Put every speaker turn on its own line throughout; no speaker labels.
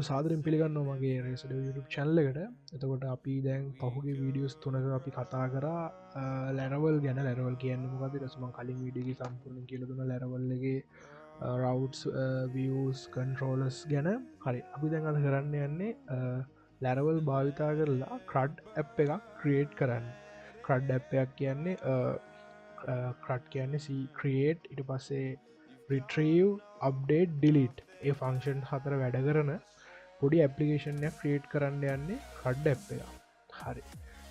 සාදරෙන් පිළිගන්න මගේ රේසඩ YouTube චැනල එකට. එතකොට අපි දැන් පහුගේ වීඩියෝස් තුනක අපි කතා කරා ලැරවල් ගැන ලැරවල් කියන්න මොකද රසම කලින් වීඩියගේ සම්පූර්ණ කියලදුන ලැරවල්ලගේ රවස් වියස් කන්ට්‍රෝලස් ගැන හරි අපි දැන් අද කරන්න යන්නේ ලැරවල් භාවිතා කරලා ක්‍රඩ් ඇප් එකක් ක්‍රියේට් කරන්න ක්‍රඩ් ඇප්යක් කියන්නේ ක්‍රට් කියන්නේ ක්‍රියේට් ඉට පස්සේ රිට්‍රීව් අප්ඩේට් ඩිලිට් ඒ ෆංක්ෂන් හතර වැඩ කරන පොඩි ඇපලිකේෂන්යක් ක්‍රියේට් කරන්න යන්නේ ක්‍රඩ් ඇප් එක හරි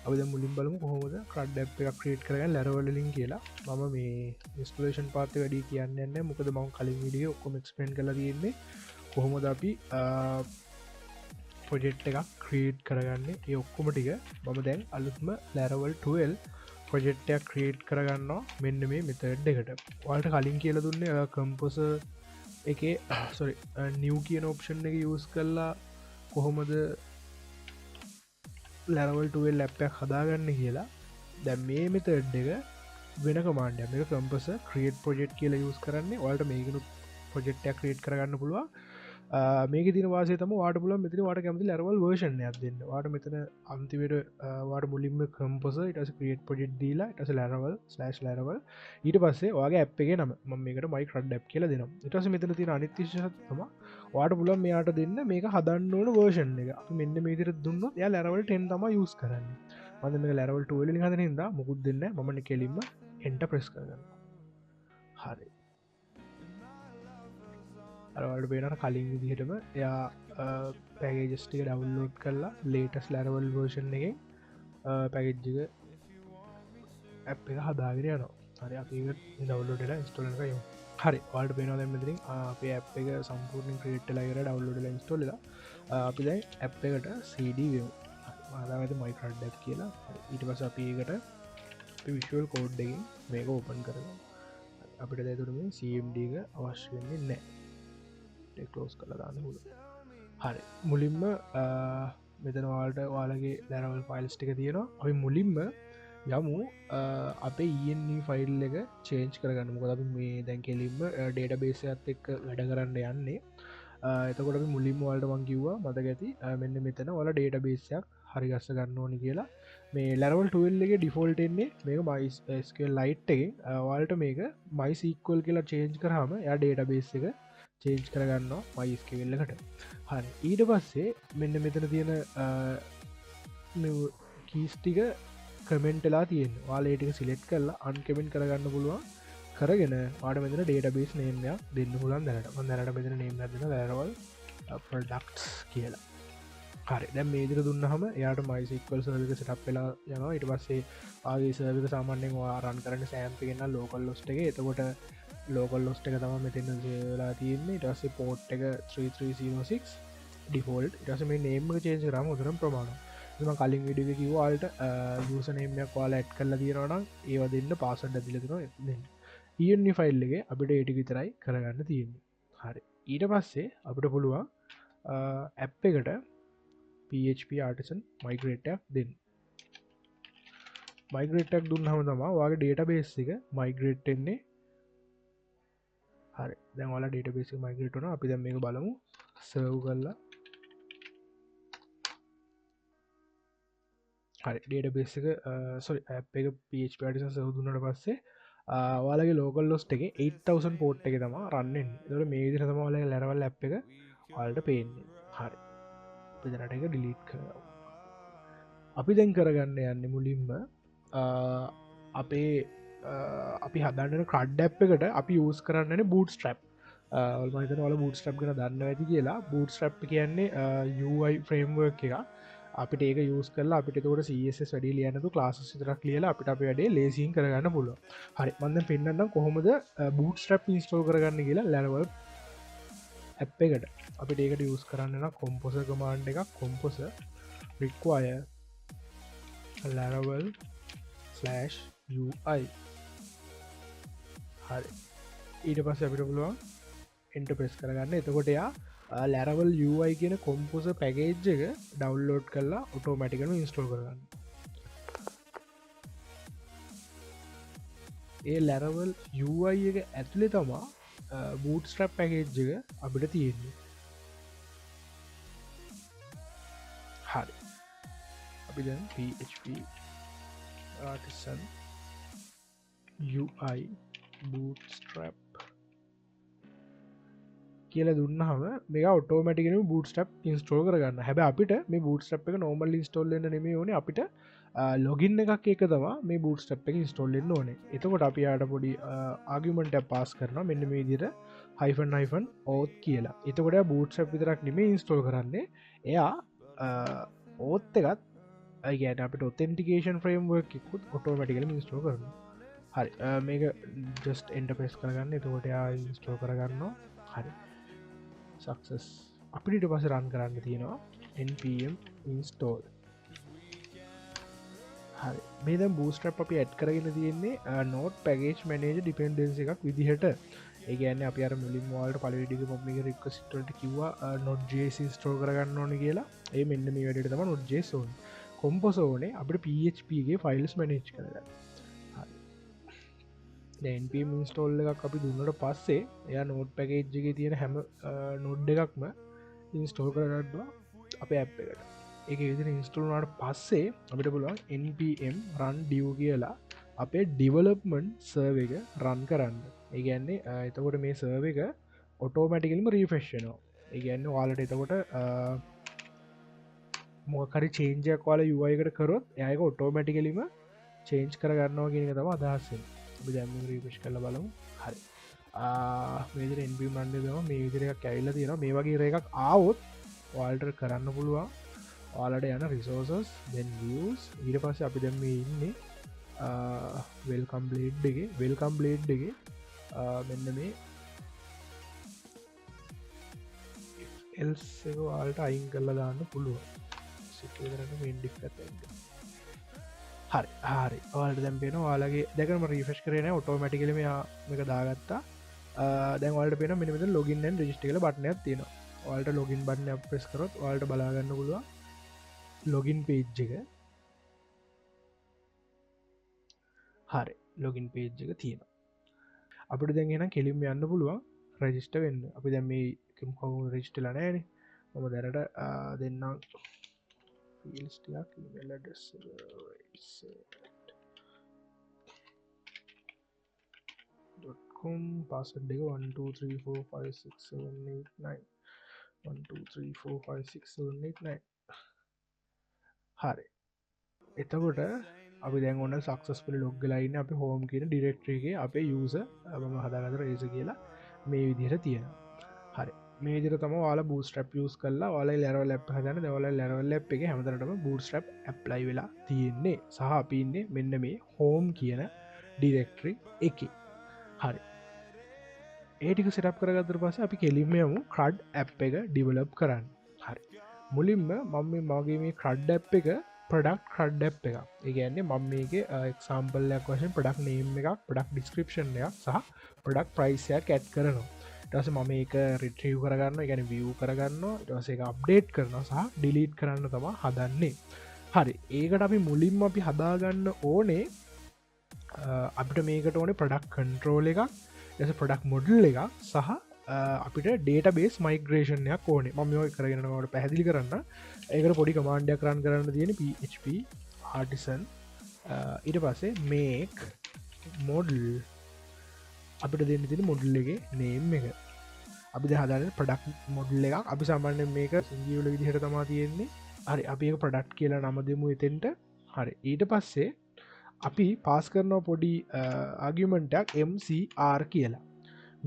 අප මුලින් බලමු කොහොමද ක්‍රඩ් ඇප් එක ක්‍රියේට් කරගන්න ලැරවලින් කියලා මම මේ ඉස්ටලේෂන් පාත වැඩි කියන්න මොකද මං කලින් විඩිය ඔක්කොම එක්ස්පලන් කලා තියෙන්නේ කොහොමද අපි පොජෙට් එකක් ක්‍රියේට් කරගන්න ඒ ඔක්කොම ටික මම දැන් අලුත්ම ලැරවල් 12 ප්‍රජෙක්්ටයක් ක්‍රියේට් කරගන්න මෙන්න මේ මෙතඩ් එකට වල්ට කලින් කියල දුන්නේ කම්පොස එක සොරි නිව් කියන ඔප්ෂන් එක යස් කරලා කොහොමද ලැරවල්ටුවල් ලැප්පයක් හදාගන්න කියලා දැ මේ මෙතඩ් එක වෙන කමාන්ඩ එක කම්පස ක්‍රියට් පොජෙට් කියල යස් කරන්නේ වලට මේකනු පොජෙක්්ටයක් ක්‍රියට් කරගන්න පුළුව මේක තින වාසේතම වාට පුල මෙතින වාට කැමති ලැරවල් වර්ෂණ ඇදන්න වාට මෙතන අන්තිවට වාට මුලින්ම කම්පස ඉටස ක්‍රියට් පොජෙට් දීලා ඉටස ලැරවල් ස්ලෑශ් ලැරවල් ඊට පස්සේ වගේ අප් එක නම මේකට මයි ක්‍රඩ් ඩ් කියල දෙනම් ඉටස මෙතන තින අනිතිශතම වාට පුලන් මෙයාට දෙන්න මේක හදන්න ඕන වර්ෂන් එක මෙන්න මේතර දුන්න ය ලැරවල් ටෙන් තම යස් කරන්න මද මේ ලැරවල් ටුවලින් හදනද මුකුත් දෙන්න මන කෙලින්ම එන්ට ප්‍රෙස් කරගන්න හරි අරවල්ට පේනට කලින් විදිහටම එයා පැගේජස්ටික ඩවන්ලෝඩ් කරලා ලේටස් ලැරවල් වර්ෂන් එක පැගෙජ්ජික ඇ් එක හදාගෙන යනවා හරි අපි දවල්ලෝඩලා ඉස්ටෝලක යෝ හරි වල්ට පේනවා දැමතිරින් අපේ ඇ් එක සම්පූර්ණ ක්‍රේට් ලයිර ඩවල්ලෝඩල ඉස්ටෝල අපි දැයි ඇ් එකට CD මාදාවත මයිකරඩ් ඩැප් කියලා ඊට පස අපි ඒකට විශල් කෝඩ්ඩකින් මේක ඕපන් කරනවා අපිට දැතුරම CMD එක අවශ්‍ය වෙන්නේ නෑ ටෙක්ලෝස් කළ දාන්න හුල හරි මුලින්ම මෙතනවාට වාලගේ ලැරවල් ෆයිල්ස් ටික තියෙනවා අපි මුලින්ම යමු අපේ ඊන්නේ ෆයිල් එක චේන්ච් කරගන්න මොකද මේ දැන් කෙලින්ම ඩේට බේසත් එක් වැඩ කරන්න යන්නේ එතකොට මුලින්ම වල්ට වන් කිව්වා මත ඇති මෙන්න මෙතන වල ඩේට බේසයක් හරිගස්ස ගන්න ඕනි කියලා මේ ලැරවල් ටල්ලගේ ඩිෆෝල්ටෙන්නේ මේක මයිස්කල් ලයිට් එක වල්ට මේක මයිසික්වල් කියලා චේන්ජ් කරහම ය ඩේට බේස් එක චේන්ජ් කරගන්න මයිස්කවෙල්ලකට හරි ඊට පස්සේ මෙන්න මෙතන තියෙන කීස්ටික කමෙන්ටලා තියෙන් වාලේටික සිලෙට් කරලා අන්කමෙන්ට් කරගන්න පුළුවන් කරගෙන වාට මෙතන ඩේට බේස් නේමයක් දෙන්න පුලන් දැනට දැනට මෙතන නේම දෙන ලැරවල් ප්‍රඩක්ස් කියලා හරි දැ මේදිර දුන්නහම යාට මයිසික්වල් සර්වික සටප් වෙලා යනවා ඉට පස්සේ ආගේ සර්වික සාමාන්‍යෙන් වාරන් කරන්න සෑම්පිගෙන්න්න ලෝකල් ලොස්ට එක එතකොට ලෝකල් ලොස්ට එක තම මෙතන ලා තියන්නේ ඉටස්සේ පෝට් එක 3306 ඩිෆෝල්ට් ඉටස මේ නේම්ම චේන්ජ රම උදරම් ප්‍රමාණ ම කලින් විඩිය කිවවාල්ට යසනේමයක් වාල ඇට් කල්ල තියෙනවනම් ඒව දෙන්න පාසන්ඩ දිලතින ඊනි ෆයිල්ලගේ අපිට ඒටි විතරයි කරගන්න තියෙන්නේ හරි ඊට පස්සේ අපිට පුළුවන් ඇප් එකට PHP ආටිසන් මයිග්‍රේටක් දෙන්න මයිග්‍රේටක් දුන්නහම තමා වගේ ඩේට බේස් එක මයිග්‍රේට්ෙන්නේ හරි දැවල ඩේට බේසි මයිග්‍රේටන අපි දැම් මේක බලමු සව් කල්ලා හරි ඩේට බේසික සොරි ඇ් එක PHP ආටිසන් සවදුන්නට පස්සේ වාලගේ ලෝකල් ලොස්ට එක 8000 පෝට් එක තම රන්නෙන් දට මේ දින තමවාල ලැරවල් ඇ් එක වල්ට පේන්නේ හරි පිදනට එක ඩිලීට් කර අපි දැන් කරගන්න යන්න මුලින්ම අපේ අපි හදන්න ක්‍රඩ් ඇ් එකට අපි යස් කරන්න බූට් ස්ට්‍රප් මත වල බූට් ස්ටප් කන දන්න ඇති කියලා බූට් ස්ටප් කියන්නේ UI ෆ්‍රේම්වර් එක අපිට ඒක යස් කල අපිට තකට CS වැඩි ලියනතු ලාස් සිතරක් ලියලා අපිට අප වැඩේ ලේසින් කරගන්න පුලුව හරි මන්ද පෙන්න්නම් කොහොමද බූට් ස්ටප් ඉස්ටෝල් කරගන්න කියලා ලැනවල් ඇ් එකට අපිට ඒකට යස් කරන්න කොම්පොස කමාන්් එකක් කොම්පොස රික්වාය ලැරවල් /UI හරි ඊට පස්ස අපිට පුළුවන් එන්ට පෙස් කරගන්න එතකොටයා ලැරවල් UI කියන කොම්පොස පැකේජ් එක ඩවන්ලෝඩ් කරලා ඔටෝමටිකම ඉන්ස්ටෝල් කරගන්න ඒ ලැරවල් UI එක ඇතුළෙ තමා බූට් ස්ට්‍රප් පැකේජ් එක අපිට තියෙන්නේ අපි දැන් PHP artisan UI bootstrap කියලා දුන්නහම මේක ඔටෝමැටිකලිම bootstrap install කරගන්න. හැබැයි අපිට මේ bootstrap එක normal install වෙන්න නෙමෙයි ඕනේ. අපිට login එකක් එක තමයි මේ bootstrap එක install වෙන්න ඕනේ. එතකොට අපි යාට පොඩි argument එකක් pass කරනවා. මෙන්න මේ විදිහට -auth කියලා. එතකොට bootstrap විතරක් නෙමෙයි install කරන්නේ. එයා auth එකත් අයිගැන අපට authentication framework එකකුත් automatically install කරනවා. හරි මේක just interface කරගන්න. එතකොට එයා install කරගන්නවා. හරි success. අපිට ඊට පස්සේ run කරන්න තියෙනවා npm install. හරි මේ දැන් bootstrap අපි add කරගෙන තියෙන්නේ node package manager dependency එකක් විදිහට. ඒ කියන්නේ අපි අර මුලින්ම ඔයාලට පළවෙනි ඩිග මොබ් එකේ request වලට කිව්වා node.js install කරගන්න ඕනේ කියලා. ඒ මෙන්න මේ වැඩේට තමයි node.js ඕනේ. compose ඕනේ අපිට php එකේ files manage කරගන්න. හරි දැන් npm install එකක් අපි දුන්නට පස්සේ එයා node package එකේ තියෙන හැම node එකක්ම install කරගන්නවා අපේ app එකට. ඒක විදිහට install වුණාට පස්සේ අපිට පුළුවන් npm run dev කියලා අපේ development server එක run කරන්න. ඒ කියන්නේ එතකොට මේ server එක automatically refresh වෙනවා. ඒ කියන්නේ ඔයාලට එතකොට මොකක් හරි change එකක් ඔයාලා UI එකට කරොත් එයා ඒක automatically change කරගන්නවා කියන එක තමයි අදහස් වෙන්නේ. අපි දැන් මේක refresh කරලා බලමු. හරි. මේ විදිහට npm run දෙනවා මේ විදිහට එකක් ඇවිල්ලා තියෙනවා. මේ වගේ එකක් ආවොත් ඔයාලට කරන්න පුළුවන් ඔයාලට යන resources then views ඊට පස්සේ අපි දැන් මේ ඉන්නේ welcome blade එකේ මෙන්න මේ else එක ඔයාලට අයින් කරලා දාන්න පුළුවන්. set කරගෙන main diff එකට එන්න. හරි ඔයාලට දැන් පේනවා ඔයාලගේ දැන් මම refresh කරේ නැහැ automatically මේක දාගත්තා. දැන් ඔයාලට පේනවා මෙන්න මෙතන login and register කියලා බටන් එකක් තියෙනවා. ඔයාලට login බටන් එක press කරොත් ඔයාලට බලා ගන්න පුළුවන් login page එක. හරි login page එක තියෙනවා. අපිට දැන් එහෙනම් කෙලින්ම යන්න පුළුවන් register වෙන්න. අපි දැන් මේ කොහොමද register ලා නැහැනේ. මම දැනට දෙන්නම් fields ටිකක් email address .com password එක 1234567891 1234567891 හරි එතකොට අපි දැන් ඔන්න සක්සස්ෆුලි ලොග් වෙලා ඉන්නේ අපේ home කියන directory එකේ අපේ user මම හදාගත්ත race කියලා මේ විදිහට තියෙනවා. හරි මේ විදිහට තමයි ඔයාලා bootstrap use කරලා ඔයාලා Laravel app හදන්න. දැන් ඔයාලා Laravel app එකේ හැමතැනටම bootstrap apply වෙලා තියෙන්නේ. සහ අපි ඉන්නේ මෙන්න මේ home කියන directory එකේ. හරි ඒ ටික setup කරගත්තට පස්සේ අපි කෙලින්ම යමු CRUD app එක develop කරන්න. හරි මුලින්ම මම මගේ මේ CRUD app එක product CRUD app එකක්. ඒ කියන්නේ මම මේකේ example එකක් වශයෙන් product name එකක්, product description එකක් සහ product price එකක් add කරනවා. ඊට පස්සේ මම මේක retrieve කරගන්නවා, ඒ කියන්නේ view කරගන්නවා, ඊට පස්සේ ඒක update කරනවා සහ delete කරන්න තමයි හදන්නේ. හරි ඒකට අපි මුලින්ම අපි හදාගන්න ඕනේ අපිට මේකට ඕනේ product control එකක්, ඊට product model එකක් සහ අපිට database migration එකක් ඕනේ. මම මේක කරගෙන යනකොට පැහැදිලි කරන්න. ඒකට පොඩි command එකක් run කරන්න තියෙන්නේ php artisan ඊට පස්සේ make model අපිට දෙන්න තියෙන model එකේ name එක. අපි දැන් හදාන්නේ product model එකක්. අපි සාමාන්‍යයෙන් මේක සිංගියුලර් විදිහට තමයි තියෙන්නේ. හරි අපි ඒක product කියලා නම දෙමු එතෙන්ට. හරි ඊට පස්සේ අපි පාස් කරනවා පොඩි ආගියුමන්ට් එකක් mcr කියලා.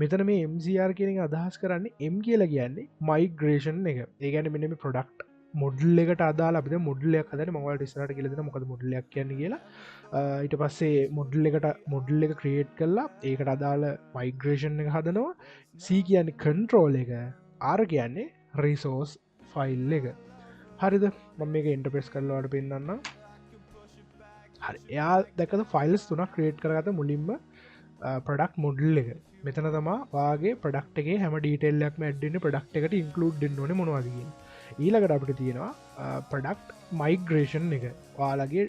මෙතන මේ mcr කියන එක අදහස් කරන්නේ m කියලා කියන්නේ migration එක. ඒ කියන්නේ මෙන්න මේ product model එකට අදාළ අපි දැන් model එකක් හදන්නේ. මම ඔයාලට ඉස්සරහට කියලා දෙනවා මොකද model එකක් කියන්නේ කියලා. ඊට පස්සේ model එක create කරලා ඒකට අදාළ migration එක හදනවා. c කියන්නේ control එක, r කියන්නේ resource file එක. හරිද? මම මේක interface කරලා ඔයාලට පෙන්නන්නම්. හරි එයා දැකද ෆයිල්ස් තුනක් ක්‍රියේට් කරගත මුලින්ම ප්‍රොඩක්ට් මොඩල් එක. මෙතන තමා වාගේ ප්‍රොඩක්ට් එකේ හැම ඩීටේල් එකක්ම ඇඩ් වෙන්නේ ප්‍රොඩක්ට් එකට ඉන්ක්ලූඩ් වෙන්න ඕනේ මොනවද කියන්නේ. ඊළඟට අපිට තියෙනවා ප්‍රොඩක්ට් මයිග්‍රේෂන් එක. ඔයාලගේ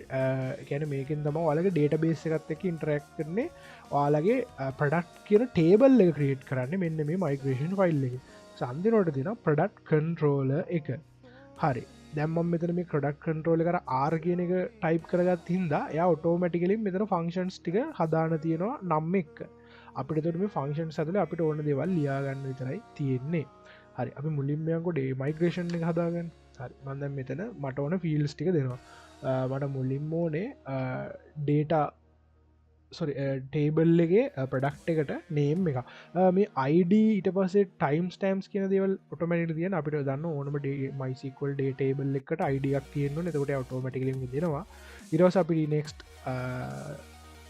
කියන්නේ මේකෙන් තමයි ඔයාලගේ ඩේටාබේස් එකත් එක්ක ඉන්ටරැක්ට් කරන්නේ. ඔයාලගේ ප්‍රොඩක්ට් කියන ටේබල් එක ක්‍රියේට් කරන්නේ මෙන්න මේ මයිග්‍රේෂන් ෆයිල් එකේ. සම්දිනවලට තියෙනවා ප්‍රොඩක්ට් කන්ට්‍රෝලර් එක. හරි දැම්ම මෙතන මේ ක්‍රඩක් කන්ට්‍රෝල කර ආර් කියන එක ටයිප් කරගත් හින්දා ය ඔටෝමටිකලින් මෙතන ෆංක්ෂන්ස් ටික හදාන තියෙනවා නම් එක්ක අපිට තුට මේ ෆංක්ෂන් සතුල අපිට ඕන දෙවල් ලියාගන්න විතරයි තියෙන්නේ හරි අපි මුලින්මයකොඩ මයිග්‍රේෂන් එක හදාගන්න හරි මන්ද මෙතන මට ඕන ෆිල්ස් ටික දෙනවා මට මුලින්ම ඕනේ ඩේට ටේබල්ලගේ ප්‍රඩක්් එකට නේම් එක මේ අයිඩ ඉට පසේ ටයිම් ස්ටම්ස් කියන දෙවල් ඔටමට තියන අපිට දන්න ඕනමට මයිසිකල් ඩේ ටේබල් එකට අයිඩියක් තියෙන්න්න එතකොට ඔටෝමටිකලින් දෙනවා ඉරවස අපි නෙක්ස්ට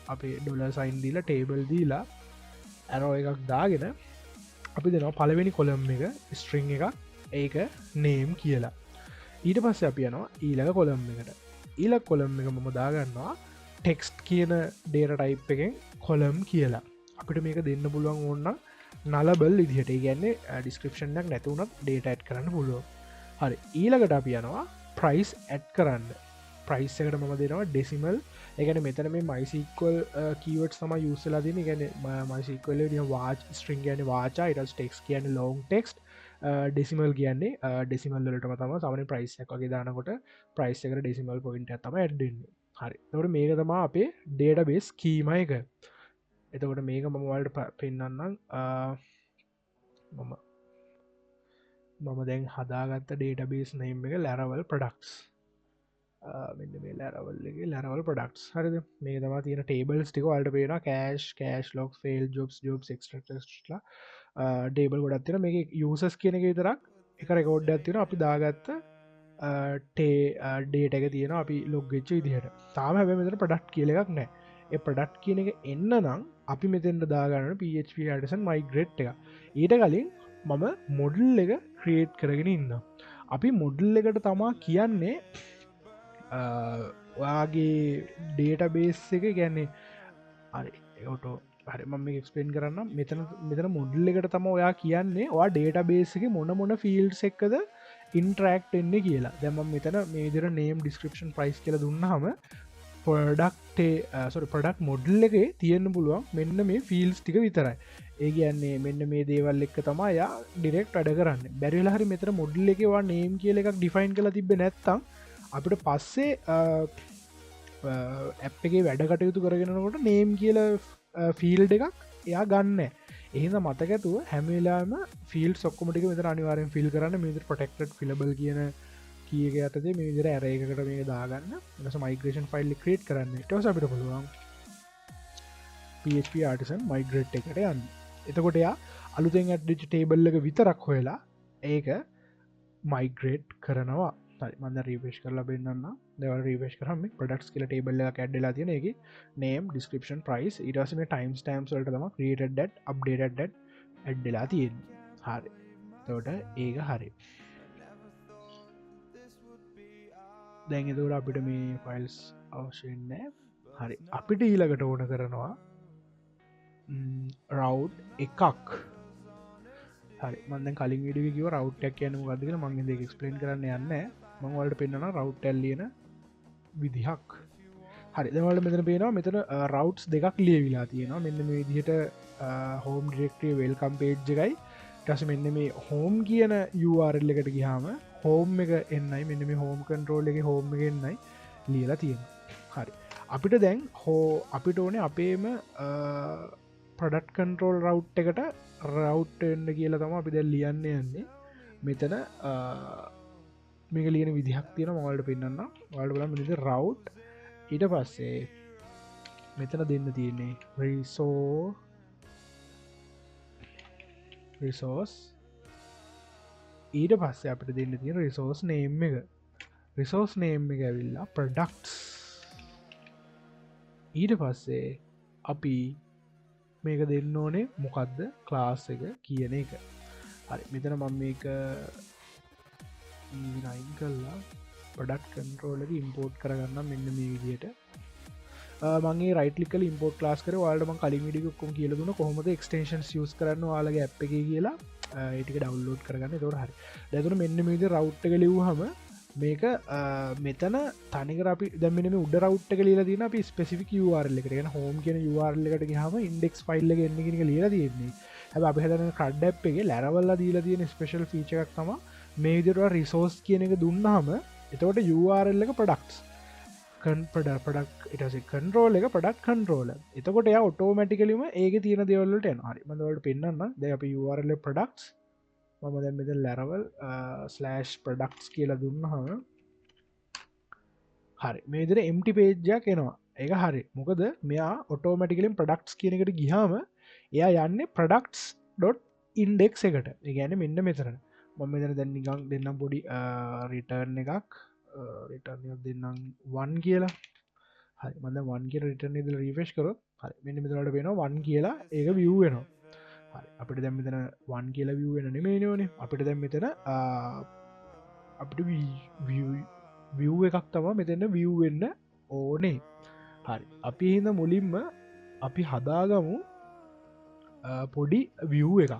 අපේ ඩොල සයින් දීලා ටේබල් දීලා ඇරෝ එකක් දාගෙන අපි දෙනවා පළවෙනි කොළම් එක ස්ට්‍රිං එක ඒක නේම් කියලා ඊට පස්ස අපි යනවා ඊළඟ කොළම් එකට ඊලක් කොළම් එක මම දාගන්නවා ටෙක්ස්ට් කියන ඩේට ටයිප් එකෙන් කොලම් කියලා අපිට මේක දෙන්න පුළුවන් ඕන්න නලබල් ඉදිහට ගැන්නේ ඩිස්ක්‍රපෂන්යක් නැතිවුණත් ඩේට ඇඩ් කරන්න පුළුව හරි ඊළඟට අප යනවා ප්‍රයිස් ඇඩ් කරන්න ප්‍රයිස් එකට මම දෙනවා ඩෙසිමල් එකන මෙතන මේ මයිසිකල් කීවට සම යුසලා දෙන ගැන මයිසිකල වාච් ස්ට්‍රිං ගැන වාචා ඉටස් ටෙක්ස් කියන ලෝන් ටෙක්ස්ට ඩෙසිමල් කියන්නේ ඩෙසිමල්ලට තම සමන ප්‍රයිස් එකගේ දානකොට ප්‍රයිස් එකට ඩෙසිමල් පොයින්ට ඇතම ඇඩ්ඩන්නේ හරි තවට මේක තමා අපේ ඩේට බේස් කීම එක එතකොට මේක මම වලට පෙන්න්නම් මම දැන් හදාගත්ත ඩේට බේස් නයිම් එක ලැරවල් ප්‍රඩක්ස් මෙන්න මේ ලැරවල්ලගේ ලැරවල් ප්‍රඩක්ස් හරිද මේ තම තියෙන ටේබල්ස් ටික වලට පේන කෑශ් කෑශ් ලොක් ෆෙල් ජොබ්ස් ජොබ් ක්ලා ඩේබල් ගොඩත්තින මේ යසස් කියන එක විතරක් එක රෙකෝඩ් ඇතින අපි දාගත්ත ඩේට එක තියෙන අපි ලොග්ගෙච්ච විදිහට තාම හැබ මෙතර ප්‍රඩක්් කියල එකක් නෑ ඒ ප්‍රඩක්් කියන එක එන්න නම් අපි මෙතෙන්ට දාගන්න PHP හටසන් මයිග්‍රේට් එක ඊට කලින් මම මොඩල් එක ක්‍රියේට් කරගෙන ඉන්න අපි මොඩල් එකට තමා කියන්නේ ඔයාගේ ඩේට බේස් එක ගැන්නේ අරි ඔටෝ හරි මම එක්ස්පේන් කරන්න මෙතන මොඩල් එකට තම ඔයා කියන්නේ වා ඩේට බේසක මොන ෆිල්ස් එක්කද ඉන්ට්‍රක්් එන්නේ කියලා දැම මෙතන මේදර නේම් ඩිස්ක්‍රපෂන් ප්‍රයිස් කියල දුන්නහම පොඩක් මොඩල් එක තියෙන්න්න පුළුවන් මෙන්න මේ ෆිල්ස් ටික විතරයි ඒ කියන්නේ මෙන්න මේ දේවල් එක්ක තමා යා ඩිරෙක්් අඩ කරන්න බැරිල හරි මෙතර මොඩල් එකවා නේම් කියල එකක් ඩිෆයින් කළ තිබ නැත්තම් අපිට පස්සේ ඇප් එකේ වැඩ කටයුතු කරගෙනකොට නේම් කියල ෆිල්ඩ එකක් එයා ගන්න එහිද මතකඇතුව හැමලාම ෆිල් සොක්කමටික මෙත අනිවාරෙන් ෆිල් කරන්න මේද පොටෙක්ට ෆිලබල් කියන කියක අතේ මේ විදිර ඇරයකට මේ දාගන්න එස මයිග්‍රේෂන් ෆයිල් ක්‍රේට් කරන්න ටස අපිට පුළුවන් PHP ආටිසන් මයිග්‍රේට් එකට යන්න එතකොට යා අලුතෙන් ඇඩ්ඩිච් ටේබල් එක විතරක් හොයලා ඒක මයිග්‍රේට් කරනවා මන්ද රීවේශ් කරලා බෙන්න්න දෙවල් රීවේශ් කරම ප්‍රඩක්ස් කියල ටේබල්ල කැඩ්ඩලා තියෙන එක නේම් ඩිස්ක්‍රපෂන් ප්‍රයිස් ඉටසම ටයිම් ටම්ස් වලට තම ක්‍රියටඩ අප්ඩේටඩ ඇඩ්ඩලා තියෙන් හරි තෝට ඒක හරි දැන් එතවට අපිට මේ ෆයිල්ස් අවශ්‍යන්නෑ හරි අපිට ඊලකට ඕන කරනවා රව් එකක් හරි මන්ද කලින් විඩිය කිව රවට්ටක් කියන ගදක මංගේ දෙක එක්ස්පලේන් කරන්න යන්න මංවලට පෙන්න්නන රවට්ටැල් ලියන විදිහක් හරි දවල මෙතන පේනවා මෙතන රවට්ස් දෙකක් ලියවිලා තියෙනවා මෙන්න මේ විදිහට හෝම් ඩිරෙක්ටේ වෙල්කම් පේජ්ජකයි ටස මෙන්න මේ හෝම් කියන URL එකට ගිහාම හෝම් එක එන්නයි මෙන්න මේ හෝම් කන්ට්‍රෝල් එක හෝම් එක එන්නයි ලියලා තියෙන හරි අපිට දැන් හෝ අපිට ඕනේ අපේම ප්‍රඩට් කන්ට්‍රෝල් රව් එකට රව් එන්න කියලා තම අපි දැල් ලියන්න යන්නේ මෙතන මේක ලියන විදිහක් තියෙන මවල්ට පෙන්න්න වල්ඩ බල මිනිද රව් ඊට පස්සේ මෙතන දෙන්න තියෙන්නේ රිසෝස් ඊට පස්සේ අපිට දෙන්න තියෙන රිසෝස් නේම් එක රිසෝස් නේම් එක ඇවිල්ලා ප්‍රඩක්ස් ඊට පස්සේ අපි මේක දෙන්න ඕනේ මොකක්ද ක්ලාස් එක කියන එක හරි මෙතන මම මේක නයින් කල්ලා පඩක් කන්ට්‍රෝලක ඉම්පෝට් කරගන්න මෙන්න මේ විදියට මගේ රයිටලිකල් ඉම්පෝට් ලාස් කර වාලටම කලින් විඩිකොම් කියලදුන කොහොමද එක්ස්ටේෂන් යස් කරන්න වාලගේ ඇප් එක කියලා ඒටික ඩවල්ලෝඩ් කරගන්න තොර හරි දැතුර මෙන්න මේද රවට්ට කලිව්හම මේක මෙතන තනිකර අපි දැමන උඩ රවට් කලලා තින අපි ස්පෙසිික URL එකෙන හෝම් කියන URL එකට හම ඉන්ඩෙක්ස් ෆයිල්ල එන්නගෙන ලියලා තියෙන්නේ හැබ අපි හදන කඩ්ඩැප් එක ලැරවල්ල දීලා තියෙන ස්පේෂල් ෆීච එකක් තම මේ විදිහට රිසෝස් කියන එක දුන්නාම එතකොට URL එක ප්‍රොඩක්ට්ස් පඩක් ඉටස කන්රෝල එක පඩක් කන්රෝල එතකොට ය ඔටෝමටිකලිම ඒක තියෙන දෙවල්ලට හරි මදවට පෙන්න්න ද අප URL ප්‍රඩක්ස් මම දැ මෙද ලැරවල් ස්ලෑෂ් ප්‍රඩක්ස් කියලා දුන්න හම හරි මේදර එම්ටි පේජ්ජක් එනවා ඒක හරි මොකද මෙයා ඔටෝමටිකලින් ප්‍රඩක්ස් කියනකට ගිහාම එයා යන්න ප්‍රඩක්ස්.ඉන්ඩෙක් එකට ගැන මෙන්න මෙතරන මම මෙතර දැන් නිගං දෙන්නම් පොඩි රිටර්න් එකක් රිටර්නයක් දෙන්නම් වන් කියලා හරි මඳ වන් කිය රිටර්න ද රිෆෙස්් කරොත් හරි මෙන්න මෙතරට වෙන වන් කියලා ඒක විය් වෙනවා හරි අපිට දැම් මෙතන වන් කියලා විය් වෙන නෙමේනවනේ අපිට දැම් මෙතන අපිට විය් එකක් තම මෙතන්න විය් වෙන්න ඕනේ හරි අපි හිද මුලින්ම අපි හදාගමු පොඩි විය් එක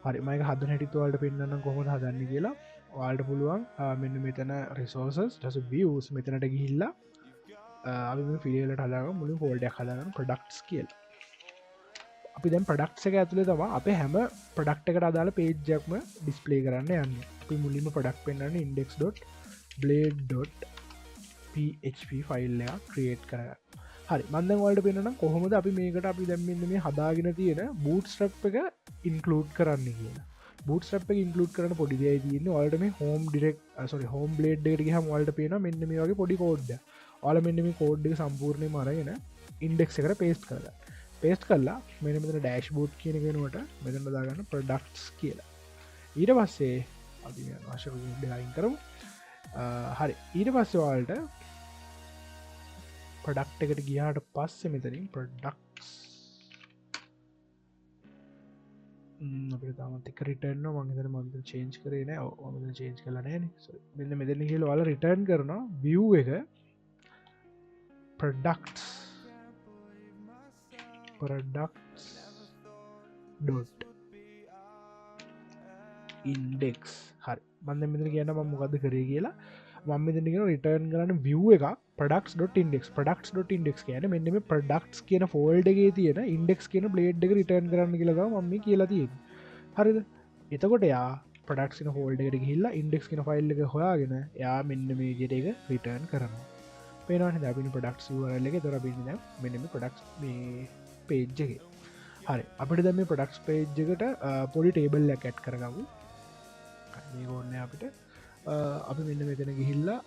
හරි මයි හද හැටිතුවලට පෙන්න්න කොහොම හදන්න කියලා වාල්ට පුළුවන් මෙන්න මෙතන රිසෝසස් ටස වියස් මෙතනට ගිහිල්ලා අපි ෆිලියලට හදාග මුලින් ෆෝල්ඩයක් හදාගන්න ප්‍රඩක්ස් කියල් අපි දැන් ප්‍රඩක්්ස එක ඇතුළේ තම අප හැම ප්‍රඩක්ට එකට අදාළ පේජ්ජක්ම ඩිස්පලේ කරන්න යන්න අපි මුලින්ම ප්‍රඩක්් පෙන්න්න index.blade.php ෆයිල් එක ක්‍රියේට් කරග හරි මන්දන් වලට පෙන්න්න කොහොමද අපි මේකට අපි දැම්මන්න මේ හදාගෙන තියෙන බූට් ස්ටප් එක ඉන්කලූඩ් කරන්න කියලා බූට්ස්ටප් ඉන්කලූඩ් කරන පොඩි දේ තියන්න වලට මේ home direct sorry home blade එකට හම වලට පේන මෙන්න මේ වගේ පොඩි කෝඩ්ඩ ඔල මෙන්න මේ කෝඩ්ඩ සම්පූර්ණය මරගෙන ඉන්ඩෙක් එකට පේස්ට කරලා පේස්ට කරලා මෙන මෙතන ඩෑශ් බෝඩ් කියනගෙනුවට මෙතන දාගන්න ප්‍රඩක්ස් කියලා ඊට පස්සේ අපි ආශකයින් කරමු හරි ඊට පස්සේ වලට ප්‍රඩක්් එකට ගියාට පස්සේ මෙතරින් ප්‍රඩක්ස් අපිට තමත් එක රිටර්න්න මංහිතර මන්ත චේන්ජ් කරන ම චේන්ජ් කල නෑන මෙන්න මෙදන කියල වල රිටර්න් කරන විය් එක ප්‍රඩක්ස් ඉන්ඩෙක්ස් හරි මන්ද මෙතන කියන ම මොකද කරේ කියලා මම මෙතනිගෙන රිටර්න් කරන්න විය් එක ප්‍රඩක්ස්.ඉන්ඩෙක් ප්‍රඩක්ස්.ඉන්ඩෙක් කියන මෙන්න මේ ප්‍රඩක්ස් කියන ෆෝල්ඩගේ තියෙන ඉන්ඩෙක්ස් කියන බ්ලේඩ් එක රිටර්න් කරන්න කියලග මම කියලා තියෙන හරිද එතකොට යා ප්‍රඩක්න හෝල්ඩ එකට හිල්ලා ඉන්ඩෙක්ස් කියන ෆයිල් එක හොයාගෙන යා මෙන්න මේ ජෙට එක රිටර්න් කරනවා පේනවාන දැපිනි ප්‍රඩක්ස් වරල්ල එක තොර පින්න මෙනම ප්‍රඩක්ස් මේ පේජ්ජගේ හරි අපිට දැම ප්‍රඩක්ස් පේජ්ජකට පොඩි ටේබල් ඇත් කරගමු මේ ඕන්න අපිට අපි මෙන්න මෙතන ගිහිල්ලා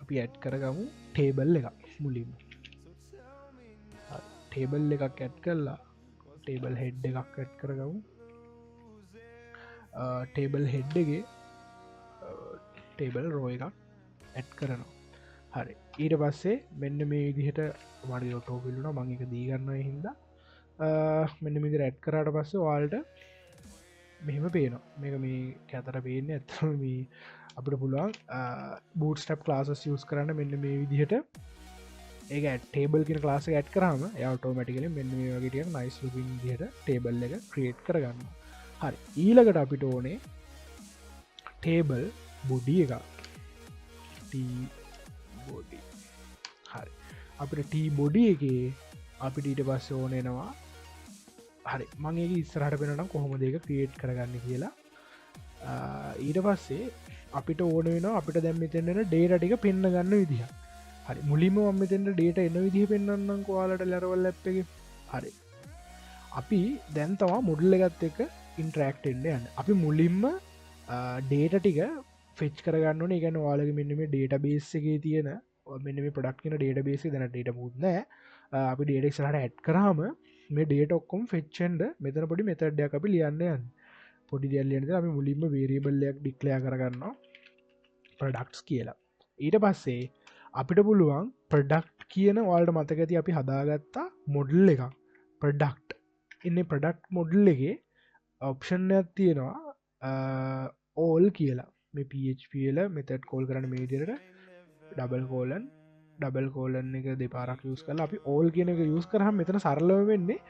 අපි ඇඩ් කරගමු ටේබල් එක මුලින් ටේබල් එකක් ඇඩ් කරලා ටේබල් හෙඩ් එකක් ඇඩ් කරගමු ටේබල් හෙඩ්ඩගේ ටේබල් රෝ එකක් ඇඩ් කරනවා හරි ඊට පස්සේ මෙන්න මේ විදිහට මඩි ොටෝ පිල්ලුන මං එක දීගන්න හින්ද මෙන්න මිදිර ඇඩ් කරට පස්සේ වාල්ට මෙහෙම පේනවා මේක මේ කැතර පේන්න ඇත්තම මේ අපට පුළුවන් බූට් ස්ටප් ලාසස් යස් කරන්න මෙන්න මේ විදිහට ඒ ටේබල් කියෙන ලාස ඇත් කරම ටෝමටිකල මෙන්න මේ වගේටිය නයිස් ලුපින් දිහට ටේබල් එක ක්‍රියේට් කරගන්න හරි ඊළඟට අපිට ඕනේ ටේබල් බොඩි එක බොඩි හරි අපිට ටී බොඩි එක අපිට ඊට පස්ස ඕනෙනවා හරි මගේ ඉස්සරහට පෙනනම් කොහොම දෙක ක්‍රියේට් කරගන්න කියලා ඊට පස්සේ අපිට ඕන වෙන අපිට දැම්මතෙන්න්න ඩේට ටික පෙන්න්න ගන්න විදිහ හරි මුලිම අම්මතෙන්ට ඩේට එන්න විදිහ පෙන්න්නම් කොයාලට ලැරවල් ලැප් එක හරි අපි දැන් තවා මුඩල්ල ගත්ත එක ඉන්ට්‍රක්ටෙන්ඩ යන්න අපි මුලින්ම ඩේට ටික ෆෙච් කරගන්න එකන වාලග මෙන්න මේ ඩේට බේස් එකේ තියෙන මෙන්න මේ පොඩක් කියන ඩේට බේසි දැන ඩේට මුත්නෑ අපි ඩේටක් සහට ඇඩ් කරාම මේ ඩේට ඔක්කොම් ෆෙච්චන්ඩ මෙතන පොඩි මෙතඩ්ඩයක් අපි ලියන්න යන්න පොඩි දියල්ලියනද අපි මුලින්ම වේරියබල්ලයක් ඩික්ලයා කරගන්න ප්‍රඩක්ස් කියලා ඊට පස්සේ අපිට පුළුවන් ප්‍රඩක්් කියන වල්ට මතක ඇති අපි හදාගත්තා මොඩල් එක ප්‍රඩක්් එන්න ප්‍රඩක්් මොඩල් එක ඔප්ෂන්යක් තියෙනවා ඕල් කියලා මේ පල මෙතට කෝල් කරන මේදිරට ඩබල් කෝලන් ඩබල් කෝලන් එක දෙපාරක් යස් කල අපි ඕල් කියන එක යස් කරහම මෙතන සරලව වෙන්නේ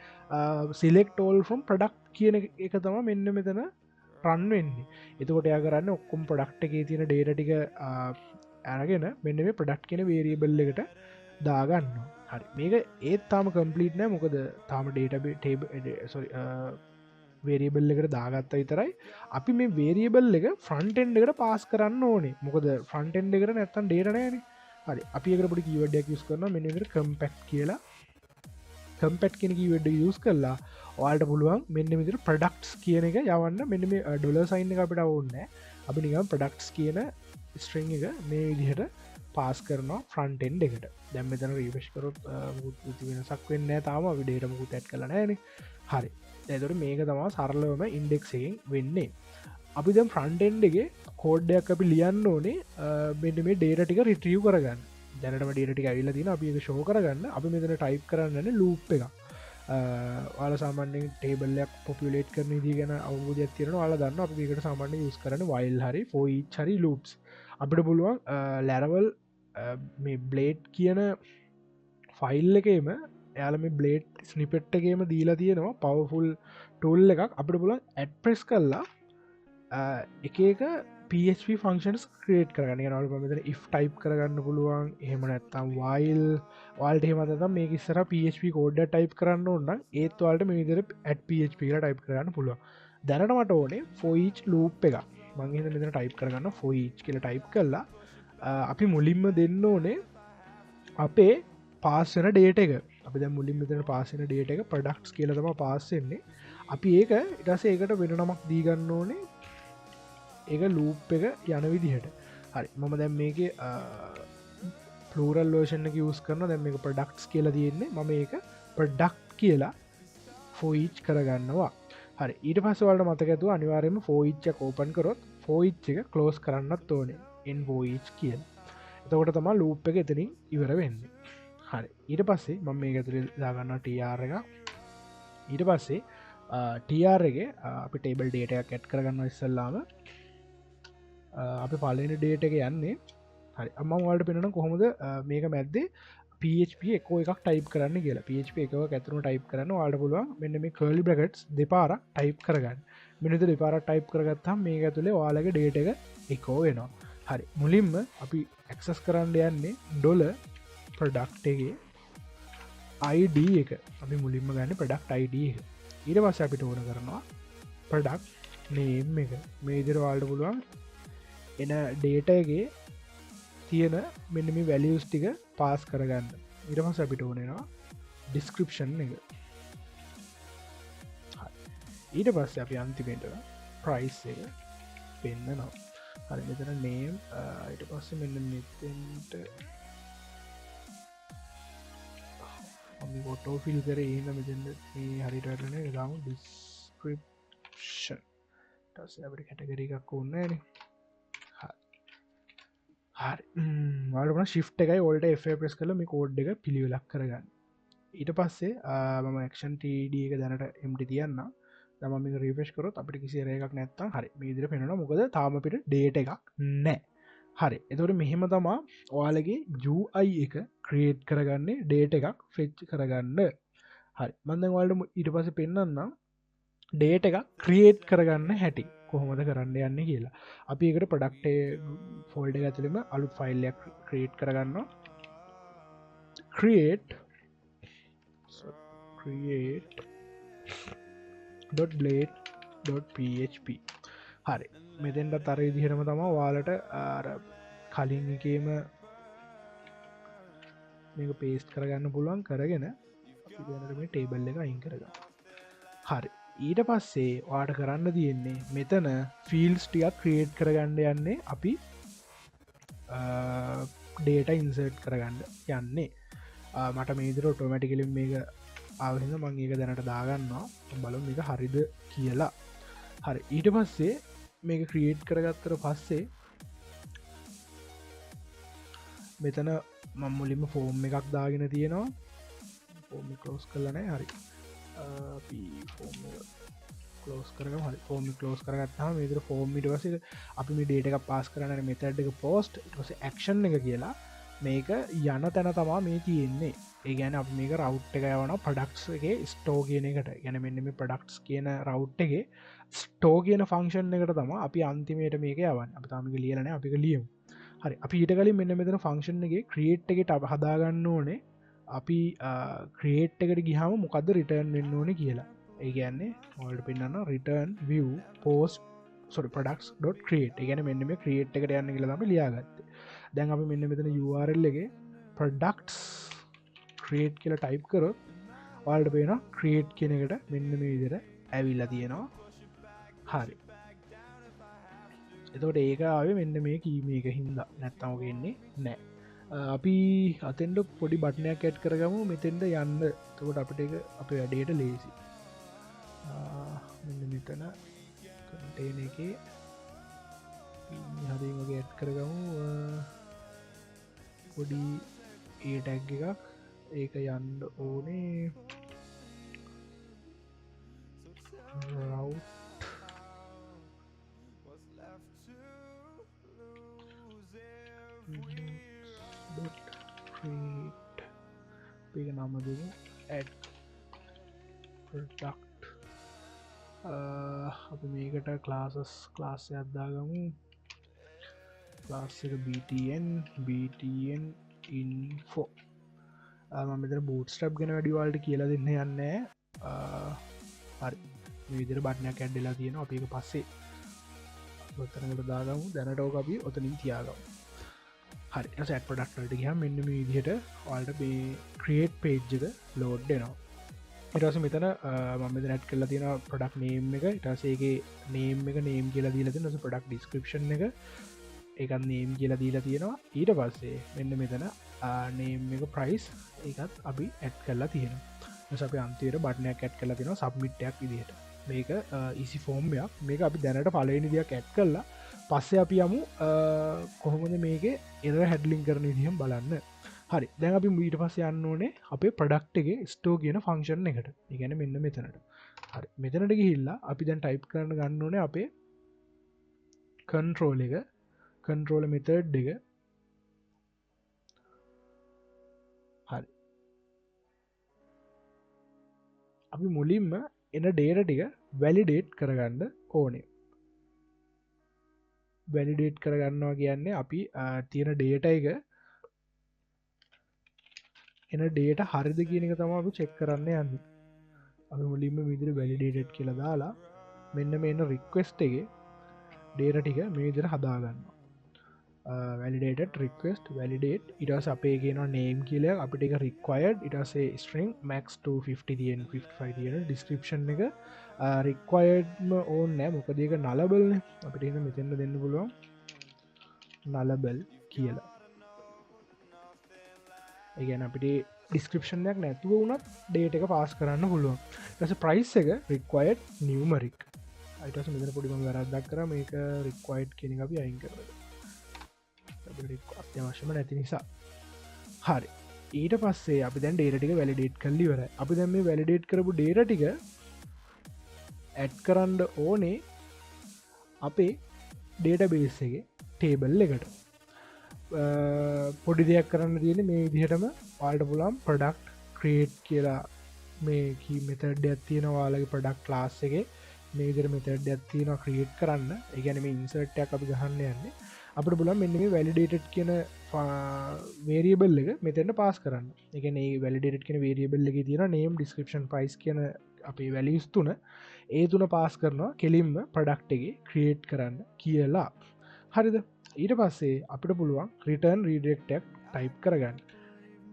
සිලෙක්ට ෝල් ෆම් ප්‍රඩක්් කියන එක තම මෙන්න මෙතන රන් වෙන්නේ එතකොට යා කරන්න ඔක්කොම් ප්‍රඩක්් එක තියෙන ඩේටටික ඇරගෙන මෙන්න මේ ප්‍රඩක්් කියන වේරියබල් එකට දාගන්න හරි මේක ඒත් තාම කම්පලිට් නෑ මොකද තාම ඩේට ටේබ වේරියබල් එකට දාගත්ත විතරයි අපි මේ වේරියබල් එක ෆ්‍රන්ට් එන්ඩ් එකට පාස් කරන්න ඕනේ මොකද ෆ්‍රන්ට් එන්ඩ් එකට නැත්තම් ඩේටා නැහැනේ හරි අපි ඒකට පොඩි කීවර්ඩ් එකක් යූස් කරනවා මෙන්න මේකට කම්පැක්ට් කියලා කම්පැක්ට් කියන කීවර්ඩ් එක යූස් කරලා ඔයාලට පුළුවන් මෙන්න මේ විදිහට ප්‍රොඩක්ට්ස් කියන එක යවන්න මෙන්න මේ ඩොලර් සයින් එක අපිට ඕනේ නැහැ අපි නිකන් ප්‍රොඩක්ට්ස් කියන ස්ට්‍රින්ග් එක මේ විදිහට පාස් කරනවා ෆ්‍රන්ට් එන්ඩ් එකට දැන් මෙතන රිෆ්‍රෙෂ් කරොත් මුකුත් වෙනසක් වෙන්නේ නැහැ තාම අපි ඩේටා මුකුත් ඇඩ් කරලා නැහැනේ හරි එතකොට මේක තමයි සරලවම ඉන්ඩෙක්ස් එකෙන් වෙන්නේ අපි දැන් ෆ්‍රන්ට් එන්ඩ් එකේ කෝඩ් එකක් අපි ලියන්න ඕනේ මෙන්න මේ ඩේටා ටික රිට්‍රීව් කරගන්න දැනටම ඩේටා ටික ඇවිල්ලා තියෙනවා අපි ඒක ෂෝ කරගන්න අපි මෙතන ටයිප් කරන්නනේ ලූප් එකක් ඔයාලා සාමාන්‍යයෙන් ටේබල් එකක් පොපියුලේට් කරන විදිහ ගැන අවබෝධයක් තියෙනවා ඔයාලා දන්නවා අපි මේකට සාමාන්‍යයෙන් යූස් කරන්නේ while හරි for each හරි loops අපිට පුළුවන් Laravel මේ blade කියන ෆයිල් එකේම එයාලා මේ blade snippet එකේම දීලා තියෙනවා powerful tool එකක් අපිට පුළුවන් add press කරලා එක එක PHP functions create කරගන්න යනවලු මෙතන if type කරගන්න පුළුවන් එහෙම නැත්නම් while ඔයාලට එහෙම නැත්නම් මේක ඉස්සරහ PHP code එක type කරන්න ඕන නම් ඒත් ඔයාලට මේ විදිහට add PHP කියලා type කරගන්න පුළුවන් දැනට මට ඕනේ for each loop එකක් මම එහෙනම් මෙතන type කරගන්න for each කියලා type කළා අපි මුලින්ම දෙන්න ඕනේ අපේ pass වෙන data එක අපි දැන් මුලින්ම මෙතන pass වෙන data එක products කියලා තමයි pass වෙන්නේ අපි ඒක ඊට පස්සේ ඒකට වෙන නමක් දී ගන්න ඕනේ ඒක ලූප් එක යන විදිහට හරි මම දැන් මේකේ ප්ලූරල් වර්ෂන් එක යූස් කරනවා දැන් මේක ප්‍රොඩක්ට්ස් කියලා තියෙන්නේ මම ඒක ප්‍රොඩක්ට් කියලා for each කරගන්නවා හරි ඊට පස්සේ ඔයාලට මතක ඇතුව අනිවාර්යයෙන්ම for each එක ඕපන් කරොත් for each එක ක්ලෝස් කරන්නත් ඕනේ in for each කියලා එතකොට තමයි ලූප් එක එතනින් ඉවර වෙන්නේ හරි ඊට පස්සේ මම මේක ඇතුලේ දාගන්නවා tr එක ඊට පස්සේ tr එකේ අපි table data එකක් ඇඩ් කරගන්නවා ඉස්සෙල්ලාම අපි පලන ඩේට එක යන්නේ හරි අම්ම වලට පෙනෙන කොහොමද මේක මැද්දේ PHP එකෝ එකක් ටයිප් කරන්න කියලා PHP එකව ඇතුරු ටයිප් කරන්න වාට පුළුවන් මෙන්න මේ කර්ලි බ්‍රැකට්ස් දෙපාර ටයිප් කරගන්න මිනිත දෙපාර ටයිප් කරගත්තාම මේක ඇතුළේ ඔයාලගේ ඩේට එක එකෝ වෙනවා හරි මුලින්ම අපි ඇක්සස් කරන්න යන්නේ ඩොල ප්‍රඩක්්ගේ ID එක අපි මුලින්ම ගන්න ප්‍රඩක්් ID එක ඊට පස්ස අපිට ඕන කරනවා ප්‍රඩක්් නේම් එක මේ ඉදිර වාල්ට පුළුවන් එන ඩේටගේ තියෙන මෙන්න මේ වැලියස් ටික පාස් කරගන්න ඊට පස්ස අපිට ඕනෙනවා ඩිස්ක්‍රිප්ෂන් එක ඊට පස්ස අපි අන්තිමට ප්‍රයිස් එක පෙන්න්නනවා හරි මෙතන නේම් ඊට පස්ස මෙන්න මෙතෙන්ට අපි ෆොටෝ ෆිල් කර ඒන්න මෙතෙන්ට මේ හරිට වැටන දාමු ඩිස්ක්‍රිප්ෂන් ටස අපට කැටගර එකක් ඕන්න න හරි ශිප් එකයි ඔල්ට ප්‍රස් කල මේ කෝඩ් එක පිළිවෙලක් කරගන්න ඊට පස්සේ මම ක්ෂන් ටඩ එක දැනට එම්ටි තියන්න දම රිපේෂ් කරොත් අපිට කිසිර එකක් නැත්තා හරි මේදිර පෙනෙන මොකද තාමපිට ඩේට එකක් නෑ හරි එතවට මෙහෙම තමා ඔයාලගේ ජයි එක ක්‍රියේට් කරගන්නේ ඩේට එකක් ෆෙච් කරගන්න හරි මන්දන් වල්ට ඊට පස පෙන්න්නම් ඩේට එකක් ක්‍රියේට් කරගන්න හැටි කොහොමද කරන්න යන්න කියලා අපි එකට ප්‍රඩක්ටේ ෆෝල්ඩ ඇතුළම අලුත් ෆයිල්ලයක් ක්‍රියේට් කරගන්න create.blade.php හරි මෙතෙන්ට තර ඉදිහරම තමා වාලට කලින් එකේම මේක පේස්ට් කරගන්න පුළුවන් කරගෙන මේ ටේබල් එක අයින් කරගන්න හරි ඊට පස්සේ වාට කරන්න තියෙන්නේ මෙතන ෆිල්ස් ටියක් ක්‍රියේට් කරගන්න යන්නේ අපි ඩේට ඉන්සර්ට් කරගන්න යන්නේ මට මේදර ඔටෝමැටිකලින් මේක ආවහිද මං ඒක දැනට දාගන්නවා බලු මේක හරිද කියලා හරි ඊට පස්සේ මේක ක්‍රියේට් කරගත්තර පස්සේ මෙතන මම්මුලින්ම ෆෝම් එකක් දාගෙන තියෙනවා ෆෝම කලෝස් කරලනෑ හරි ලෝස් කර හරි ෆෝම ලෝස් කරගත්තා මේදර ෆෝර්මිට වස අපි මේ ඩේට එක පාස් කරන මෙතඩ් එක පෝස්ට් ටස ක්ෂන් එක කියලා මේක යන තැන තමා මේ තියෙන්නේ ඒ ගැන අප මේක රවට් එක යවන පඩක්ස් එක ස්ටෝ කියන එකට ගැන මෙන්න මේ පඩක්ස් කියන රවට් එක ස්ටෝ කියන ෆංක්ෂන් එකට තම අපි අන්තිමයට මේක යවන්න අප තමක ලියලන අපි ලියම් හරි අපි ඊට කලින් මෙන්න මෙතන ෆංක්ෂන් එක ක්‍රියේට් එකට අප හදාගන්න ඕනේ අපි ක්‍රියේට් එකට ගිහම මොකක්ද රිටර්න් වෙන්න ඕන කියලා ඒ කියන්නේ ඔයාලට පෙන්නනවා return view post products.create. ඒ කියන්නේ මෙන්න මේ create එකට යන්න කියලා තමයි ලියාගත්තේ. දැන් අපි මෙන්න මෙතන URL එකේ products create කියලා type කරොත් ඔයාලට පේනවා create කියන එකට මෙන්න මේ විදිහට ඇවිල්ලා තියෙනවා. හරි. එතකොට ඒක ආවේ මෙන්න මේ කීමේක හින්දා. නැත්තම් ඔක එන්නේ නැහැ. අපි අතෙන්ට පොඩි බට්නයක් ඇඩ් කරගමු මෙතෙන්ට යන්න. එතකොට අපිට ඒක අපේ වැඩේට ලේසි. මෙන්න මෙතන කන්ටේනර් එකේ හරිම වගේ ඇඩ් කරගමු පොඩි ඒ ටැග් එකක්. ඒක යන්න ඕනේ route create මේක නම දෙමු add product. අපි මේකට ක්ලාස් එකක් දාගමු. ක්ලාස් එක btn info. මම මෙතන bootstrap ගැන වැඩි ඔයාලට කියලා දෙන්න යන්නේ. හරි මේ විදිහට බටනයක් ඇඩ් වෙලා තියෙනවා. අපි ඒක පස්සේ ඔතනකට දාගමු. දැනට ඕක අපි ඔතනින් තියාගමු. හරි ඊට පස්සේ add product වලට ගියාම මෙන්න මේ විදිහට ඔයාලට මේ create page එක load වෙනවා. ඊට පස්සේ මෙතන මම මෙතන add කරලා තියෙනවා product name එක. ඊට පස්සේ ඒකේ name එක name කියලා දීලා තියෙනවා. ඊට පස්සේ product description එක ඒකත් name කියලා දීලා තියෙනවා. ඊට පස්සේ මෙන්න මෙතන name එක price ඒකත් අපි add කරලා තියෙනවා. ඊට පස්සේ අපි අන්තිමට button එකක් add කරලා තියෙනවා submit එකක් විදිහට. මේක easy form එකක්. මේක අපි දැනට පළවෙනි විදියක් add කළා. පස්සේ අපි යමු කොහොමද මේකේ error handling කරන විදිහම බලන්න. හරි දැන් අපි ඊට පස්සේ යන්න ඕනේ අපේ ප්‍රොඩක්ට් එකේ store කියන ෆන්ක්ෂන් එකට. ඒ කියන්නේ මෙන්න මෙතනට. හරි මෙතනට ගිහිල්ලා අපි දැන් type කරන්න ගන්න ඕනේ අපේ control එක control method එක. හරි අපි මුලින්ම එන data ටික validate කරගන්න ඕනේ. validate කරගන්නවා කියන්නේ අපි තියෙන data එක එන data හරිද කියන එක තමයි අපි check කරන්න යන්නේ. අපි මුලින්ම මේ විදිහට validated කියලා දාලා මෙන්න මේන request එකේ data ටික මේ විදිහට හදා ගන්නවා. validated request validate ඊට පස්සේ අපේ කියනවා name කියලා අපිට ඒක required ඊට පස්සේ string max 250 තියෙන 55 තියෙන description එක requiredම ඕනේ නැහැ මොකද ඒක nullable නේ. අපිට එහෙනම් මෙතෙන්ද දෙන්න පුළුවන් nullable කියලා. ඒ කියන්නේ අපිට description එකක් නැතුව වුණත් data එක pass කරන්න පුළුවන්. ඊට පස්සේ price එක required numeric. ඊට පස්සේ මෙතන පොඩි මම වැරද්දක් කරා මේක required කියන එක අපි අයින් කරලා අත්‍යවශ්‍යම නැති නිසා. හරි ඊට පස්සේ අපි දැන් data ටික validate කරලා ඉවරයි. අපි දැන් මේ validate කරපු data ටික add කරන්න ඕනේ අපේ database එකේ table එකට. පොඩි දෙයක් කරන්න තියෙන්නේ මේ විදිහටම ඔයාලට පුළුවන් product create කියලා මේ key method එකක් තියෙනවා ඔයාලගේ product class එකේ මේ විදිහට method එකක් තියෙනවා create කරන්න. ඒ කියන්නේ මේ insert එකක් අපි ගහන්න යන්නේ. අපිට පුළුවන් මෙන්න මේ validated කියන variable එක මෙතෙන්ට pass කරන්න. ඒ කියන්නේ මේ validated කියන variable එකේ තියෙන name description price කියන අපේ values තුන ඒ තුන pass කරනවා කෙලින්ම product එකේ create කරන්න කියලා. හරිද? ඊට පස්සේ අපිට පුළුවන් return redirect එකක් type කරගන්න.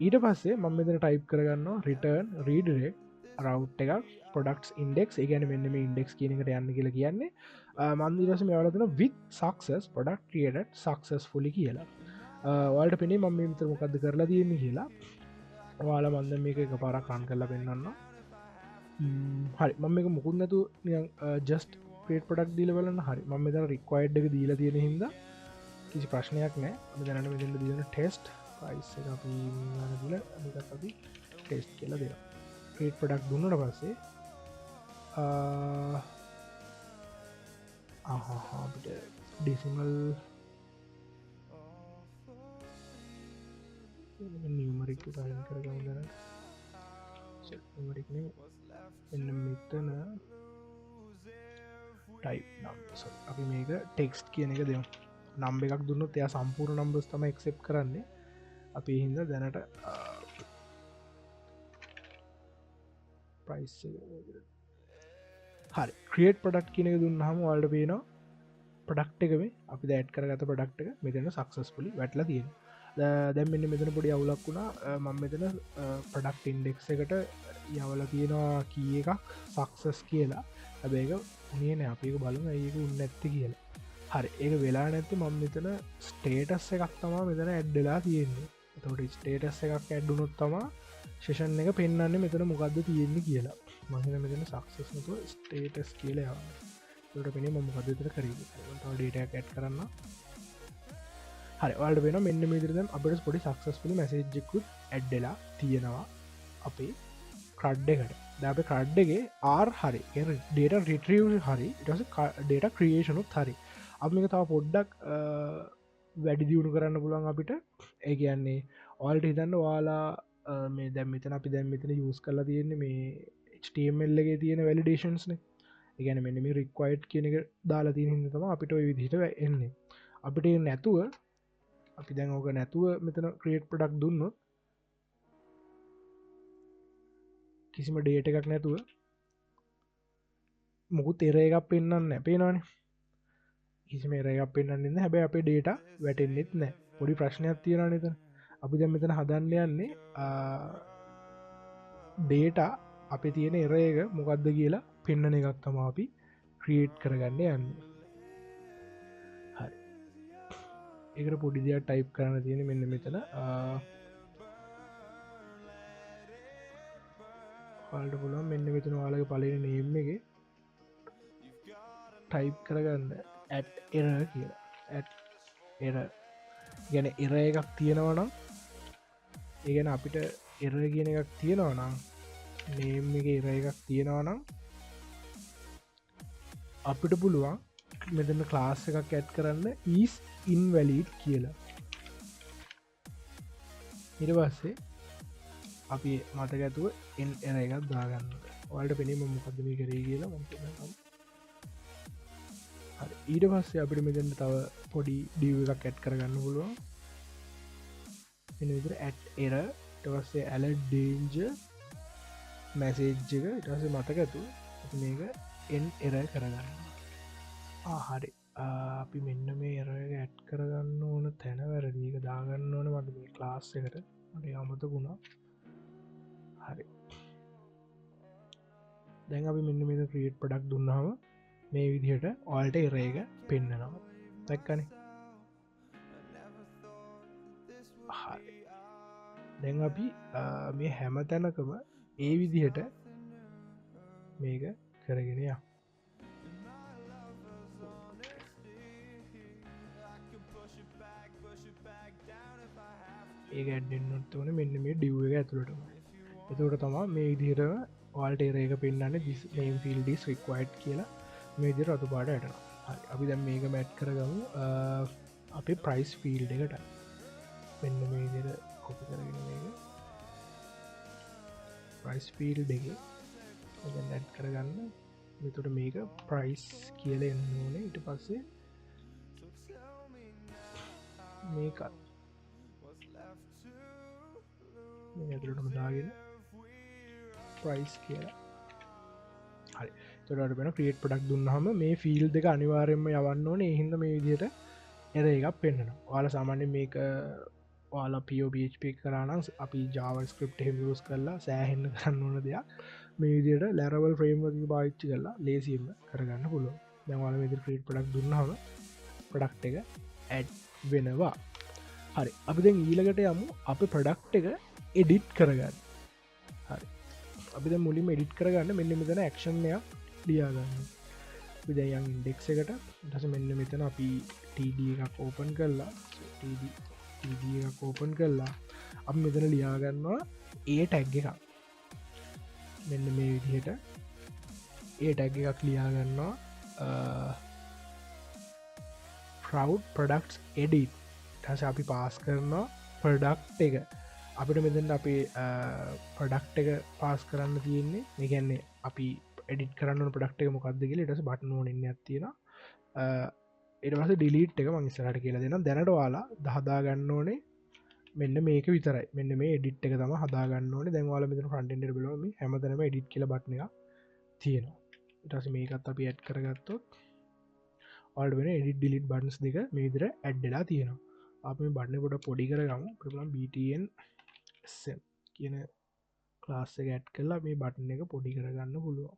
ඊට පස්සේ මම මෙතන type කරගන්නවා return redirect route එකක් products index. ඒ කියන්නේ මෙන්න මේ index කියන එකට යන්න කියලා කියන්නේ. මම ඊට පස්සේ මේවල දෙන with success product created successfully කියලා. ඔයාලට පෙනේ මම මේ විතර මොකද්ද කරලා තියෙන්නේ කියලා. ඔයාලා මම දැන් මේක එකපාරක් run කරලා පෙන්නන්නම්. හරි මම මේක මුකුත් නැතුව නිකන් just create product දීලා බලන්න. හරි මම මෙතන required එක දීලා තියෙන හින්දා කිසි ප්‍රශ්නයක් නැහැ. අපි දැනට මෙතන දීන test price එක අපි ගන්න දීලා මේකත් අපි test කියලා දෙනවා. create product දුන්නාට පස්සේ අපිට decimal numeric එක අයින් කරගමු දැන්. set numeric නේ එන්න මෙතන type number. sorry අපි මේක text කියන එක දෙමු. number එකක් දුන්නොත් එයා සම්පූර්ණ numbers තමයි accept කරන්නේ. අපි ඒ හින්දා දැනට price එක හරි ක්‍රියේට් ප්‍රොඩක්ට් කියන එක දුන්නාම ඔයාලට පේනවා ප්‍රොඩක්ට් එක මේ අපි දැන් ඇඩ් කරගත්ත ප්‍රොඩක්ට් එක මෙතන සක්සස්ෆුලි වැටලා තියෙනවා දැන් මෙන්න මෙතන පොඩි අවුලක් වුණා මම මෙතන ප්‍රොඩක්ට් ඉන්ඩෙක්ස් එකට යවලා තියෙනවා කී එකක් සක්සස් කියලා හැබැයි ඒක උනේ නෑ අපි ඒක බලමු ඒක උන්නේ නැත්තේ කියලා හරි ඒක වෙලා නැති මම මෙතන ස්ටේටස් එකක් තමා මෙතන ඇඩ්ඩලා තියෙන්නේ එතකොට ස්ටේටස් එකක් ඇඩ්ඩුනොත් තමා ශේෂන් එක පෙන්න්නන්නේ මෙතන මොකක්ද තියෙන්නේ කියලා මහින මෙතන සක්සස් නතුව ස්ටේටස් කියල යවන්න ට පෙන මොකදතර කර ඩේටයක් ඇඩ් කරන්න හරි වල්ට වෙන මෙන්න මිදිරදම් අපට පොඩි සක්සස්පුලි මැසේජ්ජකුත් ඇඩ්ඩලා තියෙනවා අපේ ක්‍රඩ් එකට දැප ක්‍රඩ්ඩගේ ආර් හරි ඩේට රිටරිය හරි ටස ඩේට ක්‍රියේෂනුත් හරි අපික තව පොඩ්ඩක් වැඩි දියුණු කරන්න පුළුවන් අපිට ඒ කියන්නේ ඔල්ට හිතන්න වාලා මේ දැම්මිතන අපි දැම්මිතන යස් කරලා තියෙන්නේ මේ HTMLගේ තියෙන වැලිඩේෂන්ස්න ගැන මෙම රික්වයිට් කියන එක දාලා තියෙන හිතම අපිට ඔය විදිහට එන්නේ අපිට නැතුව අපි දැන් ඕක නැතුව මෙතන ක්‍රියේට් ප්‍රඩක්් දුන්නොත් කිසිම ඩේට එකක් නැතුව මොකු තෙර එකක් පෙන්න්න පේනවානේ කිසිම එකක් පෙන්න්නන්න හැබැ අපේ ඩේට වැටෙන්න්නෙත් නෑ පොඩි ප්‍රශ්නයක් තියෙන නත අපි දැ මෙතන හදන්න යන්නේ ඩේට අපි තියෙන එරේක මොකක්ද කියලා පෙන්න්නන එකක් තම අපි ක්‍රියේට් කරගන්න යන්න හරි ඒකට පොඩි දෙයක් ටයිප් කරන්න තියෙන මෙන්න මෙතන හල්ට පුලුවන් මෙන්න මෙතන වාලගේ පලන නේම් එක ටයිප් කරගන්න ඇට් එර කියලා ඇට් එර ගැන එර එකක් තියෙනවනම් ඒගැන අපිට එර කියන එකක් තියෙනවනම් නේම් එක එර එකක් තියෙනවනම් අපිට පුළුවන් මෙතන ක්ලාස් එකක් ඇඩ් කරන්න ඊස් ඉන්වැලීඩ් කියලා ඉට පස්සේ අපි මතක ඇතුව එන් එර එකක් දාගන්න වලට පෙනීම මොකදම කරේ කියලා ඊට පස්සේ අපිට මෙතැන්න තව පොඩි ඩිය එකක් ඇඩ් කරගන්න පුළුවන් එනිතර ඇට් එර ටවස්සේ ඇල ඩේන්ජ මැසේජ්ජක ඉටසේ මතක ඇතු මේක එන් එර කරගන්න හරි අපි මෙන්න මේ එර ඇට් කරගන්න ඕන තැන වැරදික දාගන්න ඕන මට මේ ක්ලාස් එකට මට අමතකුණා හරි දැන් අපි මෙන්න මේ ක්‍රියේට් ප්‍රඩක්් දුන්නාව මේ විදිහට ඔල්ට එරේක පෙන්න්නනවා දැක්කනේ දැන් අපි මේ හැම තැනකම ඒ විදිහට මේක කරගෙනයා ඒ ඇඩෙන්න්නොත් වන මෙන්න මේ ඩිව් එක ඇතුළටම එතකට තමා මේ විදිහට ඔල්ට එරේක පෙන්න්නන්න ම් ෆිල්ඩිස් රික්වයිට් කියලා මේදි රතු පාට ඇටන අපි දැම් මේක මැට් කරගමු අපි ප්‍රයිස් ෆිල්ඩ එකට මෙන්න මේදිර කොපි කරගෙන මේක ප්‍රයිස් ෆිල් දෙක නැට් කරගන්න මෙතුට මේක ප්‍රයිස් කියල එන්න ඕනේ ඉට පස්සේ මේකත් ඇතුළටම දාගෙන ප්‍රයිස් කියලා හරි තොට බෙන ක්‍රියේට් පඩක් දුන්නහම මේ ෆිල් දෙක අනිවාරෙන්ම යවන්න ඕනේ හිද මේ විදියට එර එකක් පෙන්න්නන වාල සාමාන්‍ය මේක වාලා POPHP කරනම් අපි ජාවස්ක්‍රප් හෙමියස් කරලා සෑහෙන්න කරන්න ඕන දෙයක් මේ විදියට ලැරවල් ෆ්‍රේම්වති පාච්චි කරලා ලේසිම කරගන්න පුළුව දැවාල මෙද ක්‍රියට් පඩක් දුන්නහම ප්‍රඩක්් එක ඇඩ් වෙනවා හරි අපි දැන් ඊලකට යමු අප ප්‍රඩක්් එක එඩිට් කරගන්න හරි අපි මුලින් එඩිට් කරගන්න මෙන්න මෙතන ක්ෂණයක් ලියාගන්න විදයන් ඉන්ඩෙක් එකට දස මෙන්න මෙතන අපි TD එකක් ඕපන් කරලා එකක් ඕපන් කරලා අප මෙතන ලියාගන්නවා ඒ ටැග් එකක් මෙන්න මේ විදිහට ඒ ටැග් එකක් ලියාගන්නවා ෆ්‍රව් ප්‍රඩක්ස් එඩිට් ටස අපි පාස් කරනවා ප්‍රඩක්් එක අපිට මෙතට අපි ප්‍රඩක්් එක පාස් කරන්න තියෙන්නේ මේගැන්නේ අපි එඩිට කරන්න ප්‍රඩක්් එක මොකක්දගල ටස බට්නෝන ඉන්න ඇතියෙන එටවස ඩිලිට් එක මංස්සරට කියලා දෙන දැනටවාලා දහදාගන්න ඕනේ මෙන්න මේක විතරයි මෙන්න මේ එඩිට් එක තම හදාගන්න ඕනේ දැන්වාල මෙතන ෆන්ටෙන්ඩ බලම හැමතනම එඩිට් කියල බට්න එක තියෙනවා ඊටස මේකත් අපි ඇඩ් කරගත්තොත් ඔල්ට වෙන එඩි ඩිලිට බන්ස් දෙක මේ විදිර ඇඩ්ඩලා තියෙනවා අපි බන්න කොට පොඩි කරගම ප්‍රලම් BTN කියන ක්ලාස්ස ගැට් කරලා මේ බටන එක පොඩි කරගන්න පුළුවන්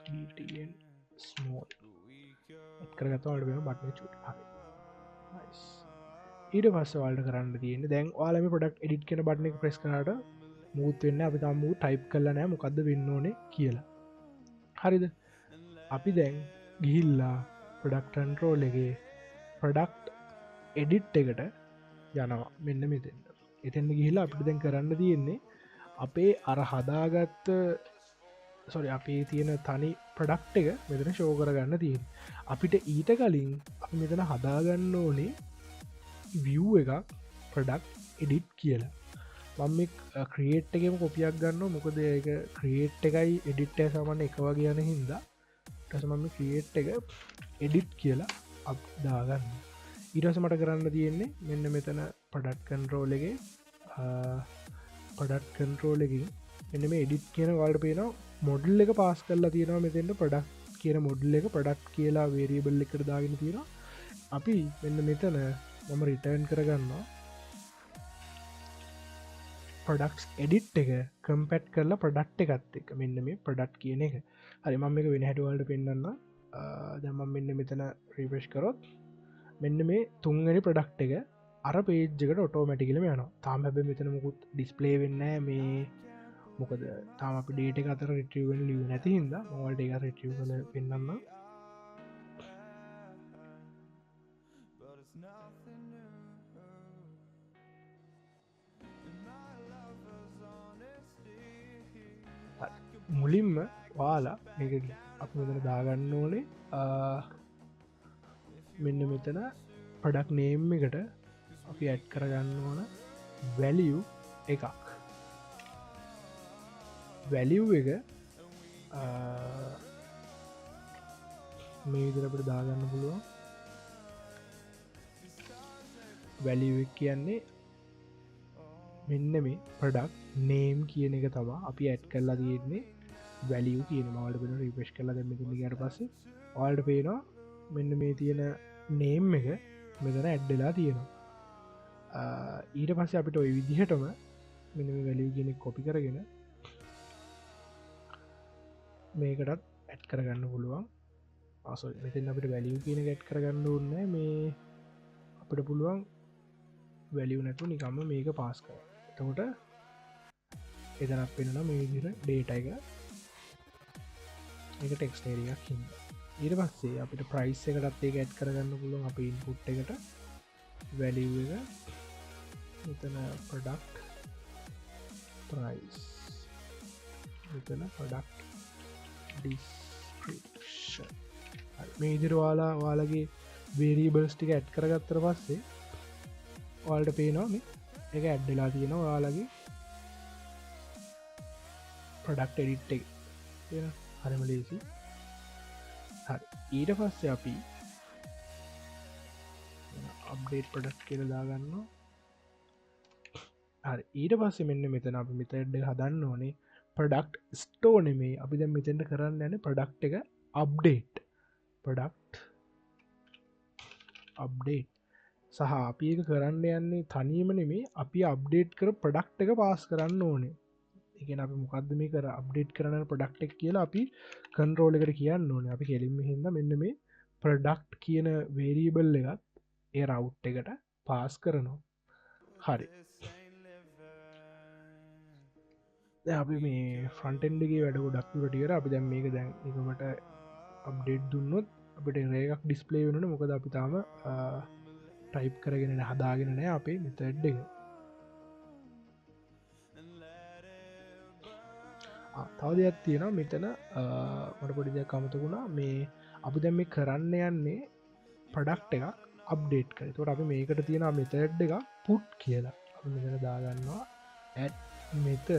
BTN ස්මෝල් කරගතවාට වෙන බටන චුට් හරි ඊට පස්ස වාල්ට කරන්න තියෙන දැන් වාලම පොඩක් එඩිට් කෙන බටන එක ප්‍රෙස් කරට මුූත් වෙන්න අපි තම්මූ ටයිප් කරල නෑ මොකක්ද වෙන්න ඕනේ කියලා හරිද අපි දැන් ගිහිල්ලා ප්‍රඩක්ටන්ටරෝලගේ ප්‍රඩක්් එඩිට් එකට යනවා මෙන්න මෙතෙන්ට එතෙන්ට ගිහිලා අපිට දැන් කරන්න තියෙන්නේ අපේ අර හදාගත්ත සොරි අපේ තියෙන තනි ප්‍රඩක්් එක මෙතන ෂෝ කරගන්න තියෙන අපිට ඊට කලින් මෙතන හදාගන්න ඕනේ විය් එක ප්‍රඩක්් එඩිට් කියලා මම ක්‍රියේට් එකම කොපියක් ගන්න මොකද ඒක ක්‍රියේට් එකයි එඩිට්ය සමන්න එක වගේ යන හින්දා ටසමම ක්‍රියේට් එක එඩිට් කියලා අපදාගන්න ඊටස මට කරන්න තියෙන්නේ මෙන්න මෙතන පඩට් කන්ට්‍රෝලගේ පඩට් කන්ට්‍රෝලකින් එන්න මේ එඩිට් කියන වල්ට පේන මොඩල් එක පාස් කරලා තියෙනවා මෙතෙන්ට පඩක් කියන මොඩල් එක පඩක්් කියලා වේරියබල් එකට දාගෙන තියෙනවා අපි මෙන්න මෙතන මම රිටර්න් කරගන්නවා ප්‍රඩක්ස් එඩිට් එක කම්පැට් කරලා ප්‍රඩක්් එකත් එක මෙන්න මේ ප්‍රඩක්් කියන එක හරි මම එක වෙන හැටවල්ට පෙන්න්න දැම මෙන්න මෙතන රීපේෂ් කරොත් මෙන්න මේ තුන්ගනි ප්‍රඩක්් එක අර පේජ්ජකට ඔටෝමැටිකලම යන තාම හැබ මෙතන මුකුත් ඩිස්පලේ වෙන්න මේ මොකද තාම අපි ඩේට එක අතර රිටියවෙන් ලිය නැති හිද මොවල්ට එක රිටිය කල පෙන්න්න මුලින්ම වාලා අප මෙතන දාගන්න ඕනේ මෙන්න මෙතන පඩක් නේම් එකට අපි ඇඩ් කරගන්න ඕන වැලියු එකක් වැලිව් එක මේ විදිරට දාගන්න පුළුවන් වැලිව කියන්නේ මෙන්න මේ ප්‍රඩක් නේම් කියන එක තමා අපි ඇඩ් කරලා තියෙන්නේ වැලිය කියන මවලට පෙන රිපේෂ් කරලා දෙමතිට පස්සේ ඔල්ට පේනවා මෙන්න මේ තියෙන නේම් එක මෙතන ඇඩ්ඩලා තියෙනවා ඊට පස්සේ අපිට ඔය විදිහටම මෙ වැලිය ගෙන කොපි කරගෙන මේකටත් ඇඩ් කරගන්න පුළුවන් ආස මෙතන් අපිට වැලිය කියන ඇඩ් කරගන්න ඕන්න මේ අපිට පුළුවන් වැලිය නැතු නිකම්ම මේක පාස් කර එතකොට එතනක් පෙනන මේ විදිර ඩේට එක එක ටෙක්ස්ටේරියක් හිද ඊට පස්සේ අපිට ප්‍රයිස් එකටත් ඒ ඇඩ් කරගන්න පුළුවන් අප ඉන්පුට් එකට වැලිව එක මෙතන ප්‍රඩක්් ප්‍රයිස් මෙතන ප්‍රඩක්් ඩිස්ක්‍රිප්ෂන් මේ ඉදිරිවාලා වාලගේ වේරීබල්ස් ටික ඇඩ් කරගත්තර පස්සේ ඔල්ට පේනවා මේ එක ඇඩ්ඩලා තියෙනවා වාලගේ ප්‍රඩක්් එඩිට් එක හරිම ලේසි ඊට පස්සේ අපි අප්ඩේට් ප්‍රඩක්් කියල දාගන්න හරි ඊට පස්සේ මෙන්න මෙතන අපි මෙතඩ හදන්න ඕනේ ප්‍රඩක්් ස්ටෝනෙමේ අපි දැ මෙතෙන්ට කරන්න යන ප්‍රඩක්් එක අප්ඩේට් ප්‍රඩක්් අප්ඩේට් සහ අපි එක කරන්න යන්නේ තනීම නෙමේ අපි අප්ඩේට් කර ප්‍රඩක්් එක පාස් කරන්න ඕනේ එක අපි මොකක්ද මේ කර අප්ඩේට් කරන ප්‍රඩක්් එක කියලා අපි කන්ට්‍රෝල එකට කියන්න ඕන අපි කෙලින්ම හිද මෙන්න මේ ප්‍රඩක්් කියන වේරීබල් එකත් ඒ රවුට් එකට පාස් කරනවා හරි අපි මේ ෆ්‍රන්ටෙන්ඩගේ වැඩ ඩක්ටර අපි දැම් මේක දැන් එකමට අප්ඩේට් දුන්නොත් අපට රේකක් ඩිස්පලේ වෙනට මොකද අපි තාම ටයිප් කරගෙන හදාගෙන නෑ අපේ මෙතඩ් එක තව දෙයක් තියෙන මෙතන මට පොඩි දෙයක් කමතකුණා මේ අපි දැම් මේ කරන්න යන්නේ ප්‍රඩක්් එකක් අප්ඩේට් කර තොට අපි මේකට තියෙන මෙතඩ් එක පුට් කියලා මෙතන දාගන්නවා ඇඩ් මෙතඩ්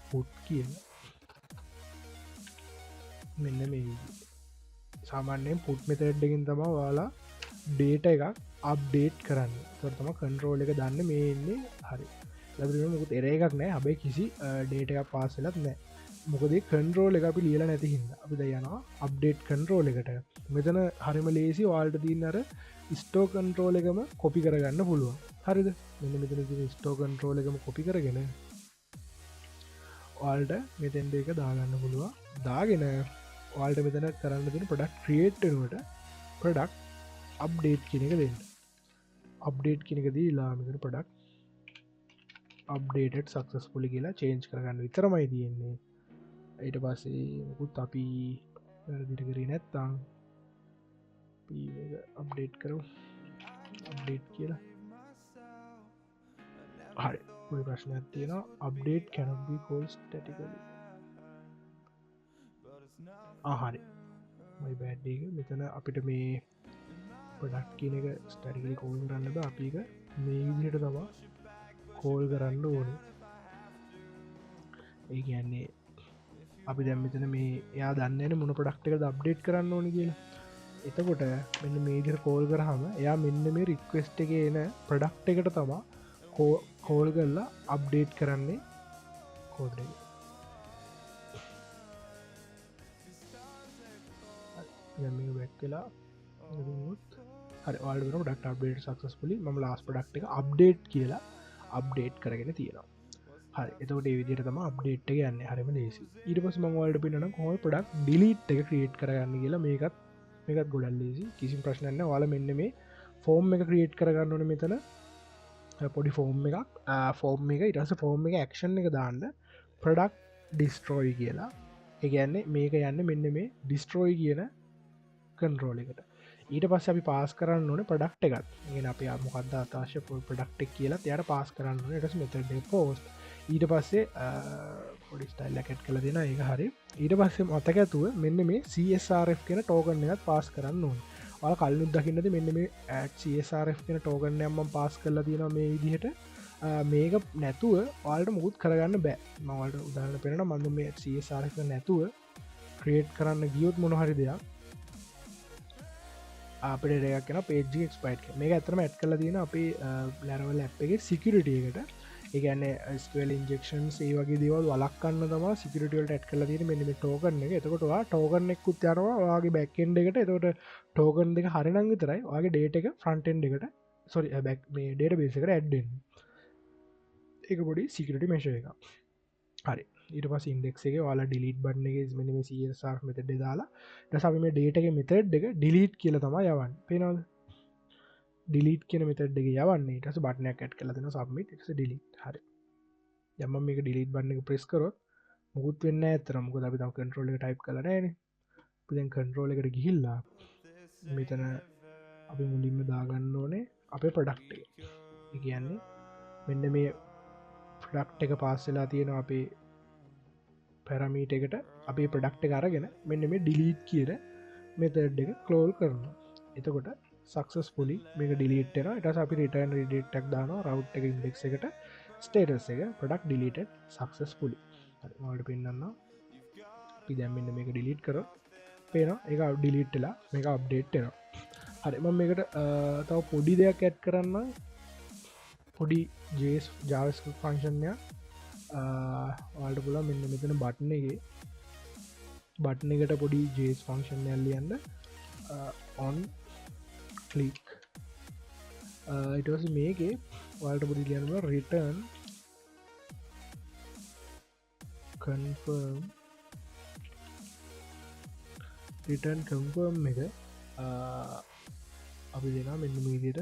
පුට් කියලා මෙන්න මේ සාමාන්‍යයෙන් පුට් මෙතඩ්ඩකින් තම වාලා ඩේට එකක් අප්ඩේට් කරන්න තොරතම කන්ට්‍රෝල් එක දන්න මේ එන්නේ හරි ලබ මුකුත් එර එකක් නෑ හබයි කිසි ඩේට එකක් පාසලත් නෑ මොකද කන්රෝල් එක අපි ලියලා නැති හිද අපි ද යනවා අප්ඩේට් කන්රෝල් එකට මෙතන හරිම ලේසි වාල්ට තින්න අර ස්ටෝ කන්ට්‍රෝල එකම කොපි කරගන්න පුළුවන් හරිද මෙන්න මෙතන ස්ටෝ කන්ට්‍රෝල එකම කොපි කරගෙන වාල්ට මෙතැන්ඩ එක දාගන්න පුළුවන් දාගෙන වාල්ට මෙතන කරන්න දෙන ප්‍රඩක්් ක්‍රියේට්ටනුවට ප්‍රඩක්් අප්ඩේට් කෙනෙක දෙන්න අප්ඩේට් කෙනෙක දීලා මෙතන ප්‍රඩක්් අප්ඩේට සක්සස්පුලි කියලා චේන්ජ් කරගන්න විතරමයි තියෙන්නේ ඊට පස්සේ මුකුත් අපි දිටකරී නැත්තං අප්ඩේට් කරු අප්ඩේට් කියලා හරි පොඩි ප්‍රශ්නයක් තියෙනවා අප්ඩේට් කැනබි කෝල්ස් ටටිකල ආහරි මයි බෑඩ්ඩක මෙතන අපිට මේ පොඩක් කියන එක ස්ටඩිකලි කෝල් කරන්නද අපික මේ විදිහට තමා කෝල් කරන්න ඕන ඒ කියන්නේ අපි දැම්මතන මේ එයා දන්නන මොන පොඩක්ටක අප්ඩේට් කරන්න ඕන කියලා එතකොට මෙන්න මේජර් කෝල් කරහම එයා මෙන්න මේ රික්වෙස්ට් එක එන ප්‍රඩක්් එකට තමා කෝල් කරලා අප්ඩේට් කරන්නේ කෝඩ් වැක් වෙලා හරි වාල්ට ඩක්ට අප්ඩේට් සක්සස්පුලි ම ලාස් පඩක්් එක අප්ඩේට් කියලා අප්ඩේට් කරගෙන තියෙනවා හරි එතකට විදිර තම අප්ඩේට් එක යන්න හරිම ලේසි ඊට පස් මංවලට පින්න හොල් පඩක් ඩිලිට් එක ක්‍රියේට් කරගන්න කියලා මේකත් ගොඩල් ලේසි කිසි ප්‍රශ්නන්න වාල මෙන්න මේ ෆෝර්ම් එක ක්‍රියේට් කරගන්නන මෙතන පොඩි ෆෝර්ම් එකක් ෆෝර්ම් එක ඉටස ෆෝර්ම් එක ක්ෂන් එක දාන්න ප්‍රඩක්් ඩිස්ට්‍රෝයි කියලා එකන්නේ මේක යන්න මෙන්න මේ ඩිස්ට්‍රෝයි කියන කන්රෝල එකට ඊට පස්ස අපි පාස් කරන්න ඕන ප්‍රඩක්් එකත් ගෙන අප මොකක්ද අතාශය පොල් ප්‍රඩක්්ක් කියලා යට පාස් කරන්න ටස් මෙතඩ පෝස්ට ඊට පස්සේ පොඩි ස්ටයිල් ලැකට් කළ දෙෙන ඒ හරි ඊට පස්සේ මතක ඇතුව මෙන්න මේ CSRF කියෙන ටෝකන්න එකත් පාස් කරන්න ඕන ල කල්ලුත් දකින්නද මෙන්න මේ CSRF කියෙන ටෝගන්න යම්ම පාස් කරලා තියෙන මේ විදිහට මේක නැතුව වාල්ට මුකුත් කරගන්න බෑ මවලට උදාහරණ පෙනෙන මඳ මේ CSRF නැතුව ක්‍රියේට් කරන්න ගියොත් මොනහරි දෙයක් අපට රයක් කෙන පේජ ක්ස්පයිට් මේ ඇතරම ඇත් කල තියෙන අපේ ලැරවල් ඇ් එක සිකරිටියකට ඒගැන ස්වල් ඉන්ජෙක්ෂන් ඒ වගේ දේවල් වලක්කන්න තම සිකරටවලට ඇත් කල තියෙන මෙම ටෝකන්න එක එතකොටවා ටෝකන්න එක්කුත් යනවා වගේ බැක්කෙන්ඩ එකට එතකොට ටෝකන් දෙක හරිනං විතරයි වගේ ඩේට එක ෆ්‍රන්ටෙන්් එකට සොරි බැක් මේ ඩේට බේසකට ඇඩ්ඩෙන් එක පොඩි සිකරටි මේශ එක හරි ඊට පස් ඉන්ඩෙක්ගේ වාලා ඩිලිට් බන්නගේ මෙම සාර් මෙතට දාලා දසම මේ ඩේටක මෙතඩ් එක ඩිලිට් කියල තම යවන් පේනවද ඩිලිට් කියන මෙතඩ්ඩ යවන්නේ ටස බටනයක් ඇට් කලදෙන සබ්මිට ඩිලිට් හරි යම මේක ඩිලිට් බන්න එක ප්‍රෙස් කරොත් මුකුත් වෙන්න ඇතරම මුක අපි තම කන්ට්‍රෝල ටයිප් කලනෑන පිදැන් කන්ට්‍රෝල එකට ගිහිල්ලා මෙතන අපි මුලින්ම දාගන්න ඕනේ අපේ ප්‍රඩක්්ටේ කියන්නේ මෙන්න මේ ප්‍රඩක්් එක පාස්සලා තියෙන අපේ පැරමීට එකට අපේ ප්‍රඩක්් අරගෙන මෙන්න මේ ඩිලීට් කියර මෙතඩ් එක කලෝල් කරන එතකොට සක්සස් පුලි මේක ඩිලිට්න ට අපි රිටර්න් රිඩටක් දාන රව් එක ඉන්ඩෙක් එකට ස්ටේටස් එක ප්‍රඩක්් ඩිලිට සක්සස් පුලි මට පෙන්න්න පි දැම්මන්න මේක ඩිලිට් කර පේන එක ඩිලිට්ලා මේක අප්ඩේට්නවා හරිම මේකට තව පොඩි දෙයක් ඇත් කරන්න පොඩි ජේස් ජාවස්ක ෆංශන්ය වාල්ට පුලා මෙන්න මෙතන බට්න එක බට්න එකට පොඩි ජේස් ෆංශන් ඇල්ලියන්න ඔන් ක්ලික් ඉටස මේකේ වල්ට පොඩි ලියනවා රිටර්න් කන්ෆර්ම් රිටර්න් කම්ෆර්ම් එක අපි දෙනා මෙන්න මීදියට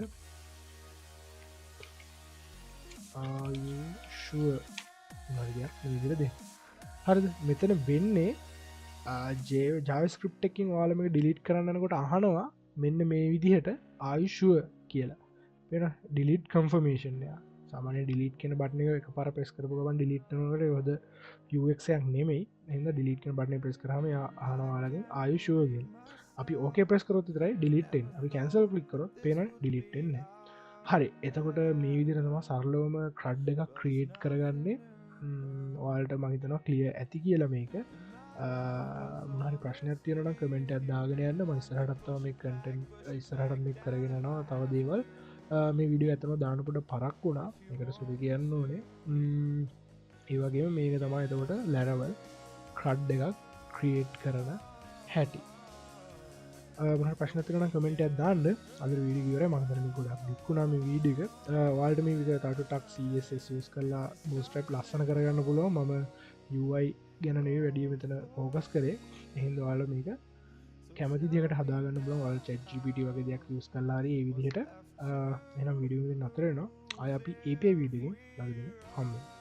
ආයුෂුව විදිර දෙ හරිද මෙතන වෙන්නේ ජාවස්ක්‍රප්ටකින් වාලම ඩිලිට් කරන්නනකොට අහනවා මෙන්න මේ විදිහට ආයුෂුව කියලා වෙන ඩිලිට් කම්ෆර්මේෂන්ය සාමාන ඩිලිට කෙන බට්න එක පර පෙස් කරපු ගමන් ඩිලිට්නට යොද යක්ෂයක් නෙමයි එන්න ඩිලිට කන බට්න ප්‍රෙස් කරම ආනවාලගේ ආයුෂුවගෙන් අපි ඕක ප්‍රෙස් කරොත් තරයි ඩිලිටෙන් අපි කැන්සල් කලික් කරොත් පේන ඩිලිටෙන්න හරි එතකොට මේ විදිර තම සරලෝම ක්‍රඩ් එක ක්‍රියේට් කරගන්නේ වාල්ට මහිතනවා කලිය ඇති කියල මේක මහරි ප්‍රශ්නයක් තියෙනට කමෙන්ට අදාගෙන යන්න මයිස්රහටත්තාව මේ කටන් ඉස්සරහට මේ කරගෙනනවා තව දේවල් මේ විඩිය ඇතම දානපට පරක් වුණා එකට සුදි කියන්න ඕනේ ඒවගේ මේක තමා එතකොට ලැරවල් ක්‍රඩ් එකක් ක්‍රියේට් කරන හැටි ප්‍රශ්න තිරන කමෙන්ට දාන්න අද වීඩියර මංතරම ගොඩක් දික්ුණාම වීඩික වාල්ට මේ විද තට ටක් සස් කල්ලා බෝස්ටප් ලස්සන කරගන්න පුළුව මම යයි ගැනේ වැඩිය මෙතන ඕගස් කරේ එහින්ද වාල මේක කැමති දිකට හදාගන්න බල වල් චජිපිට වගේ දෙයක් යස් කල්ලාර ඒ විදිහට එනම් විඩිය නතරනවා අය අපි ඒපේ වීඩියෙන් ලගෙන හම්ම